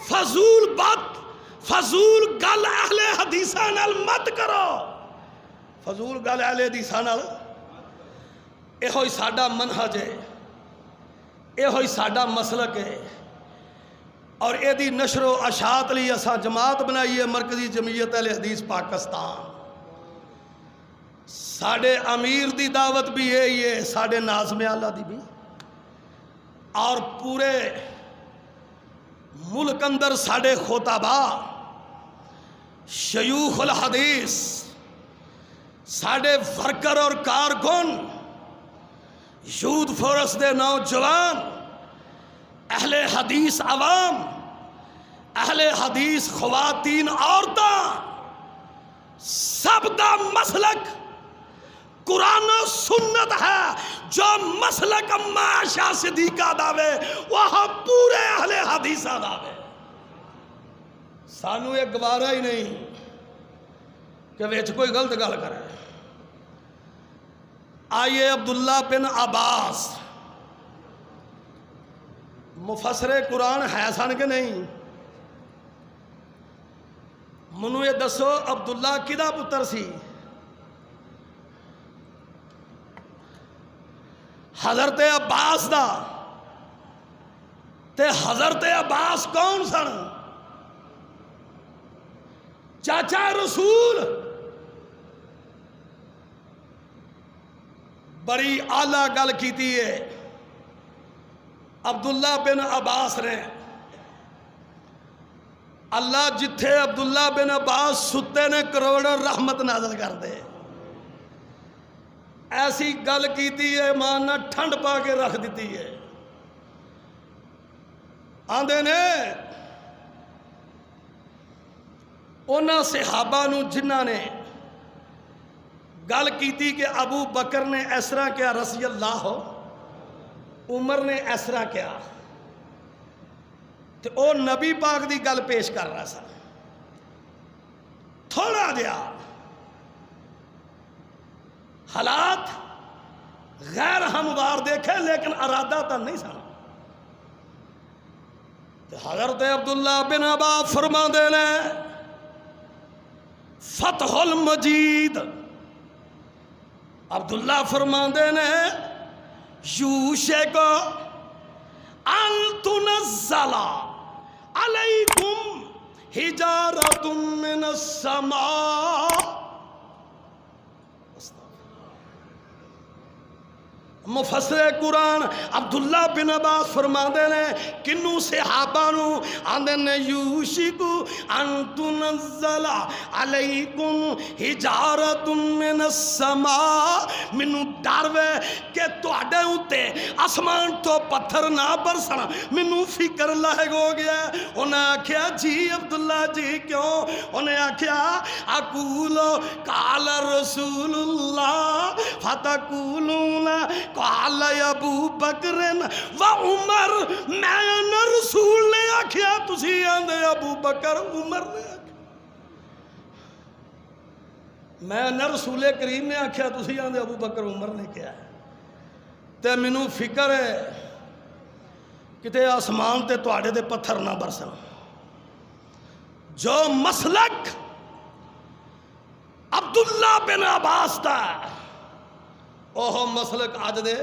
فضول بات، فضول گل اہل حدیثاں نال مت کرو، فضول گل اہل حدیثاں نال۔ یہ ہوئی ساڈا منہج ہے، یہ ہوئی ساڈا مسلک ہے، اور یہ دی نشر و اشاعت لی اساں جماعت بنائی ہے مرکزی جمعیت اہل حدیث پاکستان۔ ساڈے امیر دی دعوت بھی یہی ہے، ساڈے ناظم اعلیٰ دی بھی، اور پورے ملک اندر ساڈے خطبا، شیوخ الحدیث، ساڈے ورکر اور کارکن، یوتھ فورس دے نوجوان، اہل حدیث عوام، اہل حدیث خواتین عورتاں، سب دا مسلک قرآن و سنت ہے۔ جو مسلک اما عائشہ صدیقہ داوے وہ پورے اہل حدیثہ داوے۔ سانو یہ گوارا ہی نہیں کہ ویچ کوئی غلط گل کرے۔ آئیے عبداللہ بن عباس مفسر قرآن ہے سن کہ نہیں؟ منو یہ دسو عبداللہ کدا پتر سی؟ حضرت عباس دا تے حضرت عباس کون سن؟ چاچا رسول. بڑی اعلیٰ گل کیتی ہے عبداللہ بن عباس نے. اللہ جتھے عبداللہ بن عباس ستے نے کروڑوں رحمت نازل کر دے. ایسی گل کیتی ہے ماں نے ٹھنڈ پا کے رکھ دیتی ہے. آندے نے انہاں صحابہ نو جنہاں نے گل کیتی کہ ابو بکر نے اس طرح کیا رضی اللہ ہو، عمر نے اس طرح کیا، تو او نبی پاک دی گل پیش کر رہا سا. تھوڑا جہا حالات غیر ہموار دیکھے لیکن ارادہ تو نہیں سن. حضرت عبداللہ بن عباس فرما دے نے فتح المجید. عبداللہ فرما دے نے یوشک ان تنزل علیکم حجارۃ من السماء. مفسر قرآن عبداللہ بن عباس فرما دے نے کنوں صحابہ نو آندے نے یوشک ان تنزل علیکم حجارۃ من السماء. مینوں ڈر وے کہ تواڈے اوتے آسمان تو پتھر نہ برسن. مینوں فکر لاحق ہو گیا. انہاں آکھیا جی عبداللہ جی کیوں؟ انہیں آکھیا اقول قال رسول اللہ فتقولون قال ابو بکر و عمر. میں رسول نے آکھیا تسی آندے ابو بکر عمر نے آکھیا. میں رسول کریم نے آکھیا تسی آندے ابو بکر عمر نے کیا ہے. تے مینوں فکر ہے کتے آسمان تے تواڈے دے پتھر نہ برسن. جو مسلک عبداللہ بن عباس دا اوہ مسلک اج دے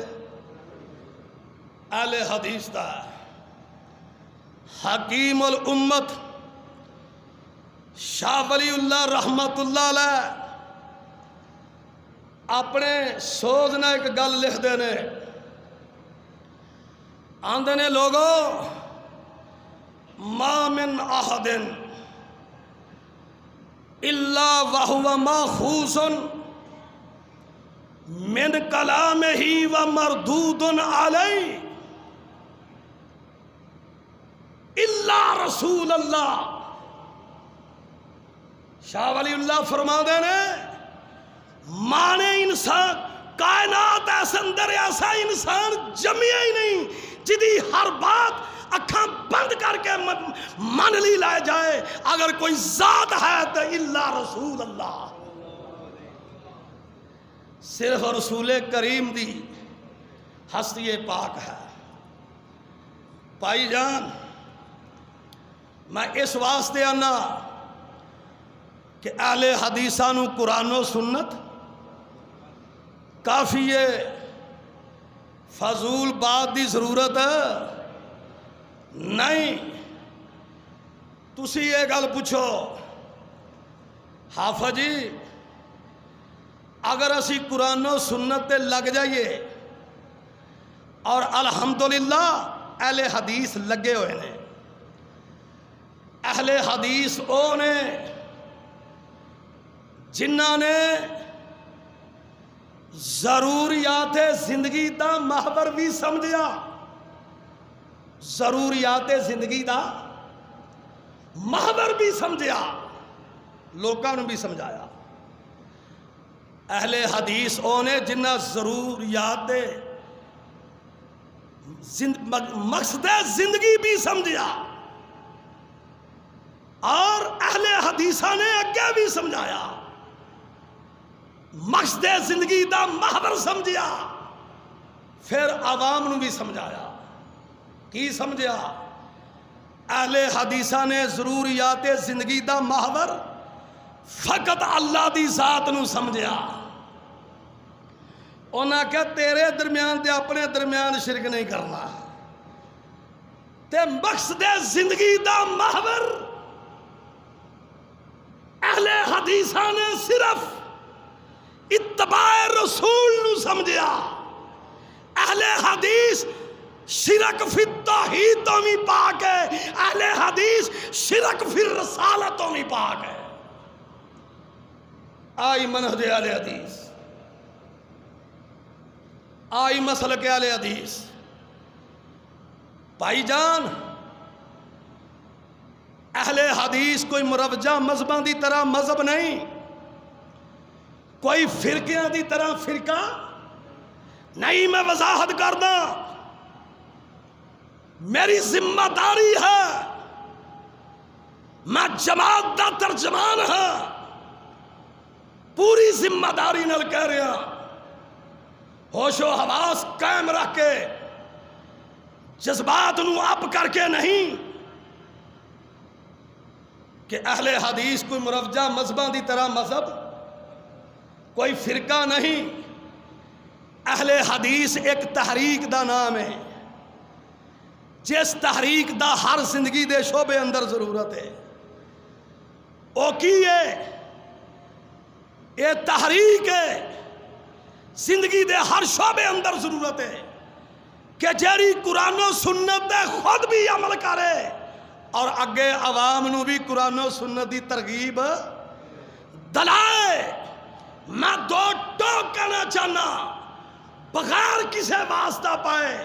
اہل حدیث دا. حکیم الامت شاہ ولی اللہ رحمت اللہ علیہ اپنے سوز نے ایک گل لکھ دے نے. آندے نے لوگو ما من احد الا وہو ماخوذ من کلامہ و مردود علیہ الا رسول اللہ. شاہ ولی اللہ فرما دے نے مانے انسان کائنات ایسے اندر ایسا انسان جمعی ہی نہیں جدی ہر بات اکھاں بند کر کے من لی لائے جائے. اگر کوئی ذات ہے تو الا رسول اللہ. صرف رسول کریم دی ہستی پاک ہے. پائی جان میں اس واسطے آنا کہ اہل حدیثاں نو قرآن و سنت کافی ہے. فضول بات دی ضرورت نہیں. تسی یہ گل پوچھو حافظ جی اگر اسی قرآن و سنت تے لگ جائیے اور الحمدللہ اہل حدیث لگے ہوئے نے. اہل حدیث او نے جنہاں نے ضروریات زندگی دا محور بھی سمجھیا. ضروریات زندگی دا محور بھی سمجھیا، لوکاں نوں بھی سمجھایا. اہل حدیث او نے جنہ ضروریات مقصد زندگی بھی سمجھیا اور اہل حدیثہ نے اگے بھی سمجھایا. مقصد زندگی دا محور سمجھیا پھر عوام نو بھی سمجھایا. کی سمجھیا؟ اہل حدیثہ نے ضروریات زندگی دا محور فقط اللہ دی ذات نو سمجھیا. انہاں کہا تیرے درمیان تے اپنے درمیان شرک نہیں کرنا تے مقصد زندگی دا محور اہل حدیثاں نے صرف اتباع رسول نو سمجھیا. اہل حدیث شرک فی التوحید تو بھی پاک ہے، اہل حدیث شرک فی الرسالت تو بھی پاک ہے. آئی منہج اہل حدیث، آئی مسلک اہل حدیث. بھائی جان اہل حدیث کوئی مروجہ مذہباں دی طرح مذہب نہیں، کوئی فرقیاں دی طرح فرقہ نہیں. میں وضاحت کردا، میری ذمہ داری ہے، میں جماعت دا ترجمان ہاں، پوری ذمہ داری نال کہہ رہا، ہوش و حواس قائم رکھ کے، جذبات نو اپ کر کے نہیں کہ اہل حدیث کوئی مروجہ مذہباں دی طرح مذہب، کوئی فرقہ نہیں. اہل حدیث ایک تحریک دا نام ہے، جس تحریک دا ہر زندگی دے شعبے اندر ضرورت ہے. او کی ہے؟ یہ تحریک ہے زندگی دے ہر شعبے اندر ضرورت ہے کہ جیڑی قرآن و سنت دے خود بھی عمل کرے اور اگے عوام نو بھی قرآن و سنت دی ترغیب دلائے. میں دو ٹوک کہنا چاہنا بغیر کسے واسطہ پائے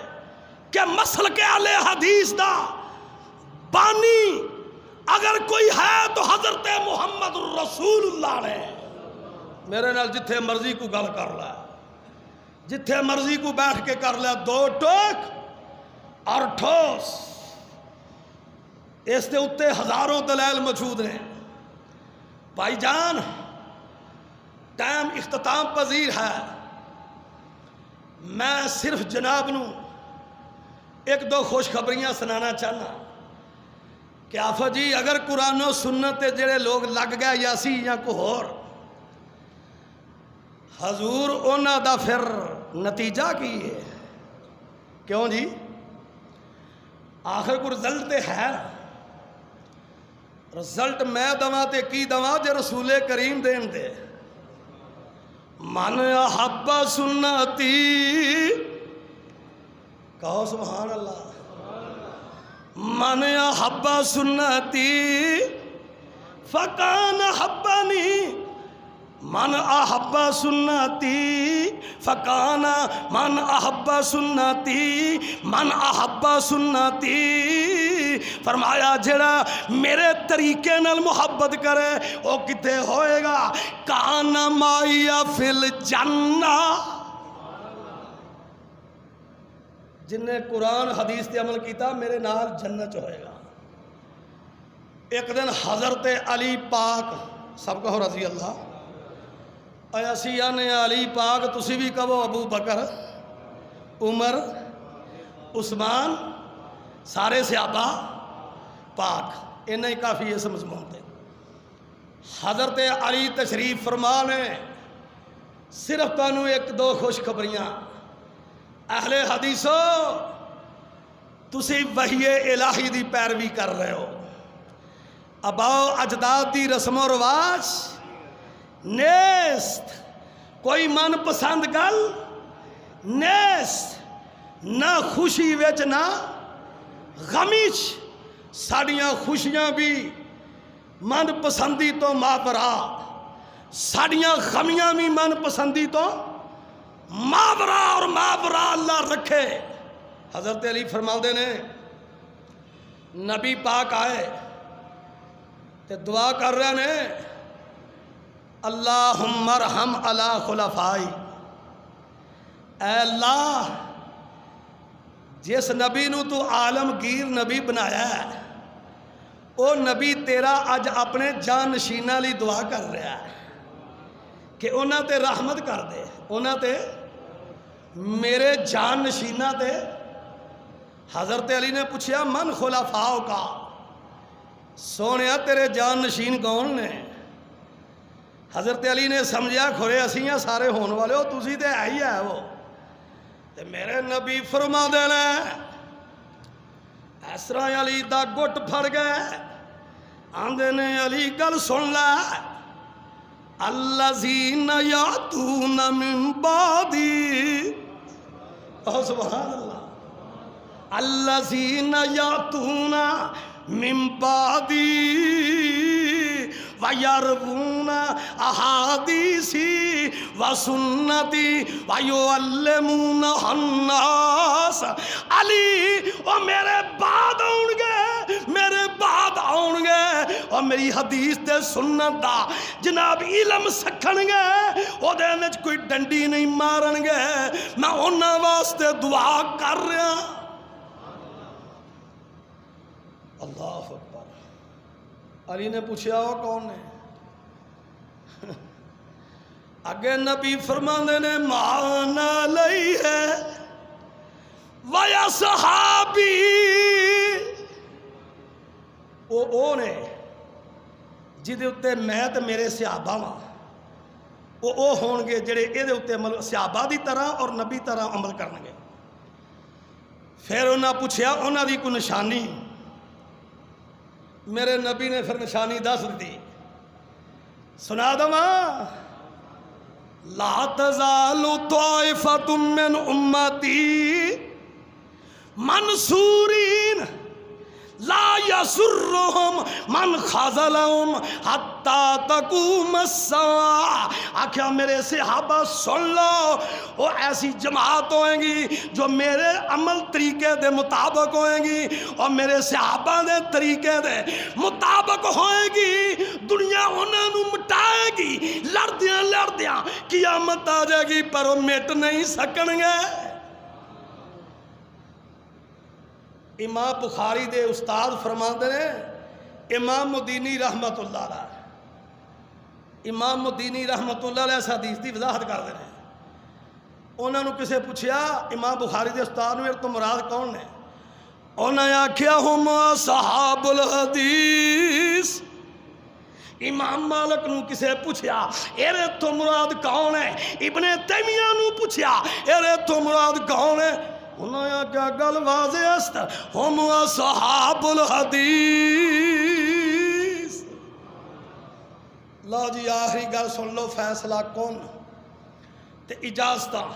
کہ مسلک اہل حدیث دا بانی اگر کوئی ہے تو حضرت محمد رسول اللہ نے. میرے نال جتھے مرضی کو گل کر لے، جتھے مرضی کو بیٹھ کے کر لے، دو ٹوک اور ٹھوس، اس دے اتے ہزاروں دلائل موجود ہیں. بھائی جان ٹائم اختتام پذیر ہے، میں صرف جناب نو ایک دو خوشخبریاں سنانا چاہنا کہ آفا جی اگر قرآن و سنت تے جڑے لوگ لگ گئے یا سی یا کو ہور، حضور اونا دا پھر نتیجہ کی ہے. کیوں جی؟ آخر کو رزلٹ تے ہے، رزلٹ میں دواں تے کی دواں جے رسول کریم دین دے. من احب سنتی، کہو سبحان اللہ. من احب سنتی فکان حبنی، من احب سنتی فکان، من احب سنتی، من احب سنتی. فرمایا جڑا میرے طریقے نال محبت کرے وہ کتے ہوئے گا، کان مائی فی الجنہ. جن نے قرآن حدیث تے عمل کیتا میرے نال جنت ہوئے گا. ایک دن حضرت علی پاک، سب کہو رضی اللہ، ایسیہ نے علی پاک، تسی بھی کہو ابو بکر، عمر، عثمان، سارے صحابہ پاک، انہیں ہی کافی یہ سمجھ مانتے. حضرت علی تشریف فرمانے، صرف تانوں ایک دو خوشخبریاں. اہل حدیثو تسی وحی الہی دی پیروی کر رہے ہو، اباؤ اجداد دی رسم و رواج نیست، کوئی من پسند گل نیست، نہ خوشی وچ نہ غمیچ. ساڑیاں خوشیاں بھی من پسندی تو ماورا، ساڑیاں غمیاں بھی من پسندی تو ماورا، اور ماورا اللہ رکھے. حضرت علی فرماندے نے نبی پاک آئے تے دعا کر رہے نے، اللہم ارحم علی خلفائی، اے اللہ جس نبی نو تو عالمگیر نبی بنایا ہے او نبی تیرا اج اپنے جان نشینہ لی دعا کر رہا ہے کہ انہاں تے رحمت کر دے، انہاں تے میرے جان نشینہ تے. حضرت علی نے پوچھا من خلفاؤ کا، سونیا تیرے جان نشین کون نے؟ حضرت علی نے سمجھا کھورے اسی ہیں سارے ہون والے ہو تسی تے ہے ہی ہے وہ تے میرے نبی فرما دینا اس طرح علی دا گٹ پھڑ گئے آندے نے علی گل سن لے الذین یاتون من بعدی سبحان اللہ الذین یاتون من بعدی وَيَرْوُونَ أَحَادِيثِي وَسُنَّتِي وَيُعَلِّمُونَ النَّاسَ علی وہ میرے بعد آؤں گے اور میری حدیث تے سنت دا جناب علم سکھن گے وہ دے وچ کوئی ڈنڈی نہیں مارن گے میں انہاں واسطے دعا کر رہا اللہ اکبر علی نے پوچھا وہ کون ہے اگے نبی فرماندے نے مانا لئی ہے وَيَا صحابی وہ نے جدے اتے میں تے میرے صحابہ ماں وہ ہون گے جڑے اے دے اتے صحابہ دی طرح اور نبی طرح عمل کرنگے پھر انہاں پوچھیا انہاں دی کوئی نشانی میرے نبی نے پھر نشانی دس دی سنا دماں لا تزال طائفۃ من امتی منصورین لا یسرہم من خذلہم حتی تقوم الساعہ آکھیا میرے صحابہ سن لو وہ ایسی جماعت ہوئیں گی جو میرے عمل طریقے دے مطابق ہوئیں گی اور میرے صحابہ دے طریقے دے مطابق ہوئیں گی دنیا انہوں نے مٹائے گی لڑدیاں قیامت آ جائے گی پر وہ مٹ نہیں سکن گے امام بخاری دے استاد فرماندے نے امام مدینی رحمت اللہ علیہ امام مدینی رحمت اللہ علیہ اس حدیث دی وضاحت کر دے انہوں نے کسے پوچھیا امام بخاری دے استاد نے تو مراد کون نے انہوں نے آکھیا ہم صحاب الحدیث امام مالک نو کسے پوچھیا ایرے تو مراد کون ہے ابن تیمیہ نو پوچھیا ایرے تو مراد کون ہے انہوں نے کیا گل واضح است ہم اصحاب الحدیث لا جی آخری گل سن لو فیصلہ کون تے اجازتہ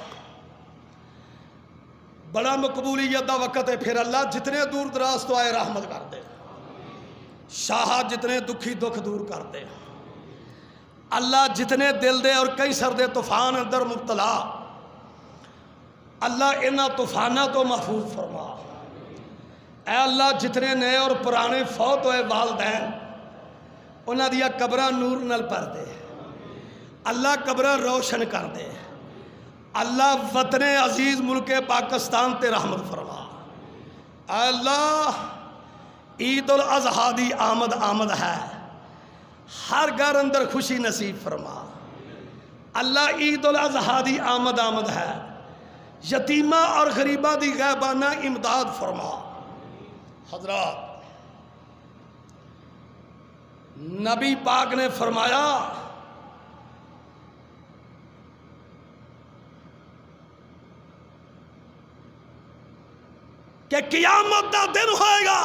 بڑا مقبولیت دا وقت ہے پھر اللہ جتنے دور دراز تو آئے رحمت کر دے شاہ جتنے دکھی دکھ دور کر دے اللہ جتنے دل دے اور کئی سر دے طوفان اندر مبتلا اللہ انہاں طوفانہ تو محفوظ فرما اے اللہ جتنے نئے اور پرانے فوت ہوئے والدین انہاں دیا قبرہ نور نل پر دے اللہ قبرہ روشن کر دے اللہ وطن عزیز ملک پاکستان تے رحمت فرما اے اللہ عید الاضحیٰ دی آمد ہے ہر گھر اندر خوشی نصیب فرما اللہ عید الاضحیٰ دی آمد ہے یتیمہ اور غریبہ دی غیبانہ امداد فرما حضرات نبی پاک نے فرمایا کہ قیامت دا دن ہوئے گا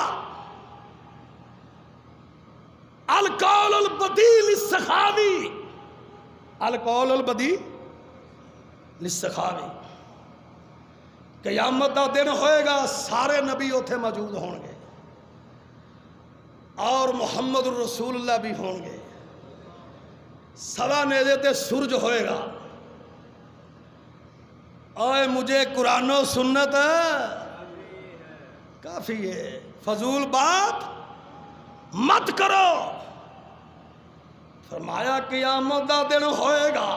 القول البدی للسخاوی القول البدی للسخاوی قیامت دا دن ہوئے گا سارے نبی اتھے موجود ہوں گے اور محمد الرسول اللہ بھی ہوں گے سوا نیزے تے سورج ہوئے گا اوے مجھے قرآن و سنت کافی ہے فضول بات مت کرو فرمایا قیامت دا دن ہوئے گا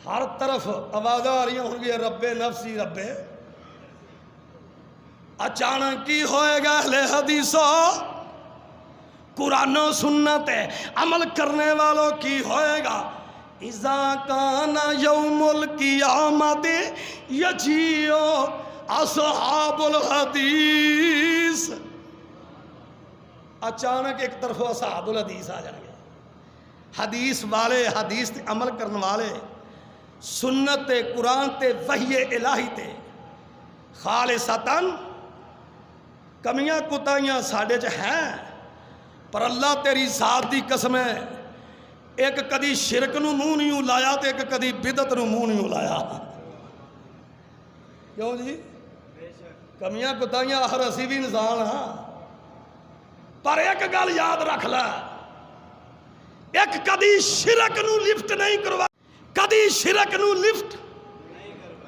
ہر طرف آوازیں آ رہی ہوں گی رب نفسی رب اچانک کی ہوئے گا اہل حدیثوں قرآن و سنت عمل کرنے والوں کی ہوئے گا اذا کان یوم القیامت یجیء اصحاب الحدیث اچانک ایک طرف اصحاب الحدیث آ جائیں گے حدیث والے، حدیث تے عمل کرنے والے، سنت تے قرآن تے وحی الہی تے خالصتاً کمیاں کتائیاں ساڈے چ ہیں، پر اللہ تیری ذات دی قسم ہے ایک کدی شرک نو منہ نہیں لایا تے ایک کدی بدعت نو منہ نہیں لایا۔ کیوں جی؟ کمیاں کتائیاں آخر اسی بھی انسان ہاں، پر ایک گل یاد رکھ لے، ایک کدی شرک نو لفٹ نہیں کروائی، کدی شرک نو لفٹ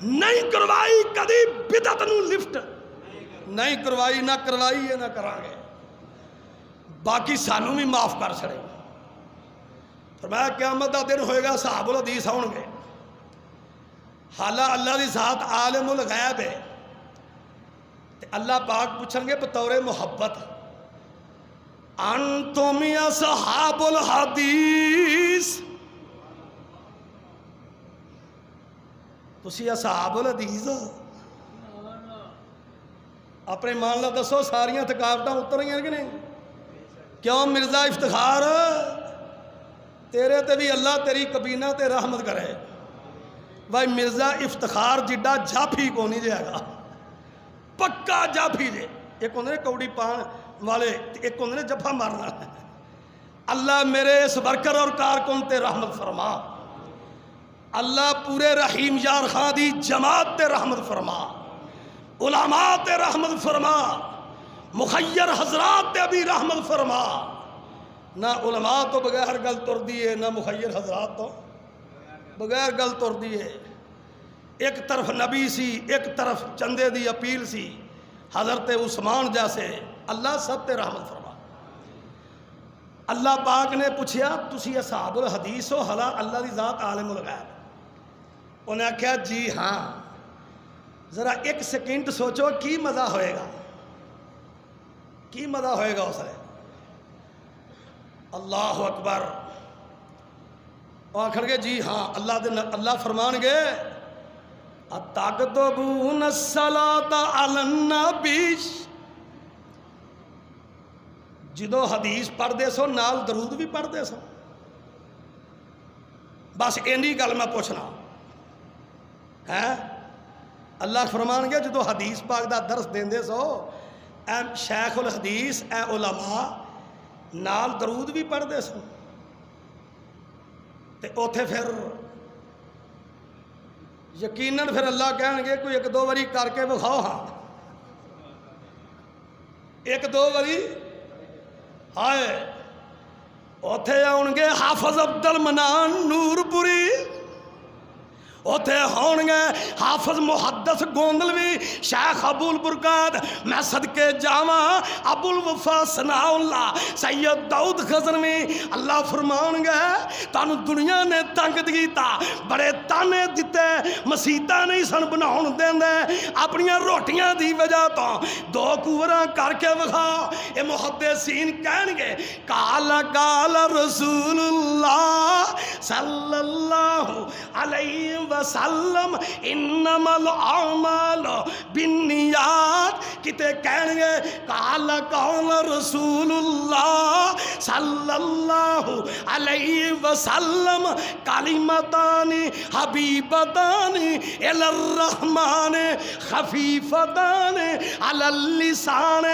نہیں کروائی، کدی بدعت نو لفٹ نہیں کروائی، نہ کروائی ہے نہ کران گے۔ باقی سانو بھی معاف کر چھڑے۔ فرمایا قیامت دا دن ہوئے گا، صحاب الحدیث ہون گے، حالہ اللہ دی ذات عالم الغیب ہے، تے اللہ پاک پوچھیں گے بطور محبت، انتم یا صحاب الحدیث، تسی اصحاب الحدیث اپنے مان لا دسو ساریاں تھکاوٹاں اتر رہی ہیں کہ نہیں؟ کیوں مرزا افتخار تیرے تے بھی اللہ تیری کبینہ تے رحمت کرے۔ بھائی مرزا افتخار جڈا جافی کو نہیں جائے گا، پکا جافی جے، ایک ہوندے نے کوڑی پان والے، ایک ہوندے نے جفا مارنا۔ اللہ میرے اس ورکر اور کارکن تے رحمت فرما، اللہ پورے رحیم یار خان دی جماعت تے رحمت فرما، علماء تے رحمت فرما، مخیر حضرات تے بھی رحمت فرما۔ نہ علماء تو بغیر گل تر دیئے، نہ مخیر حضرات تو بغیر گل تر دیئے۔ ایک طرف نبی سی، ایک طرف چندے دی اپیل سی، حضرت عثمان جیسے، اللہ سب تے رحمت فرما۔ اللہ پاک نے پوچھیا تسی اصحاب الحدیث ہو؟ حلا اللہ دی ذات عالم الغیب۔ انہیں کہا جی ہاں۔ ذرا ایک سیکنڈ سوچو کی مزہ ہوئے گا، کی مزہ ہوئے گا اس نے؟ اللہ اکبر۔ آخر گے جی ہاں، اللہ فرمان گے اتقتبون الصلاۃ علی النبی، جدو حدیث پڑھ دے سو نال درود بھی پڑھ دے سو؟ بس اینی گل میں پوچھنا ہے۔ اللہ فرمان گے جدو حدیث پاک دا درس دین دے سو، اے شیخ الحدیث، اے علماء نال درود بھی پڑھ دے سو؟ تے اوتھے پھر یقیناً پھر اللہ کہیں گے کوئی ایک دو واری کر کے بکھاؤ، ہاں ایک دو واری ہائے۔ اوتھے آؤں گے حافظ عبد المنان نور پوری، اوتھے ہون گے حافظ محدث گوندلوی، شیخ ابو البرکات، میں صدقے جاواں ابو الوفا ثناء اللہ سید داؤد غزنوی۔ اللہ فرمان گے تانو دنیا نے تنگ دیتا، بڑے تانے دیتے، مسیتاں نہیں سن بناؤن دیندے، اپنی روٹیاں دی وجہ تو دو کوراں کر کے وکھا۔ اے محدثین کہن گے قال قال رسول اللہ صلی اللہ علیہ وسلم انما الاعمال بالنیات، کتے کہن گے قال قال رسول اللہ صلی اللہ علیہ وسلم کلمتان حبیبتان الی الرحمن خفیفتان علی اللسان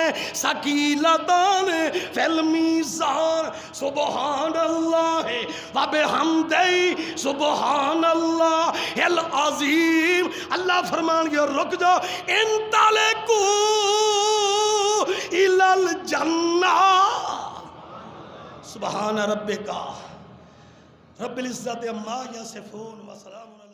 ثقیلتان فی المیزان سبحان اللہ و بحمدہ سبحان اللہ العظیم۔ اللہ فرمان گیا رک جاؤ، انطلقوا الی الجنہ۔ سبحان ربک رب العزت عما یصفون وسلام علی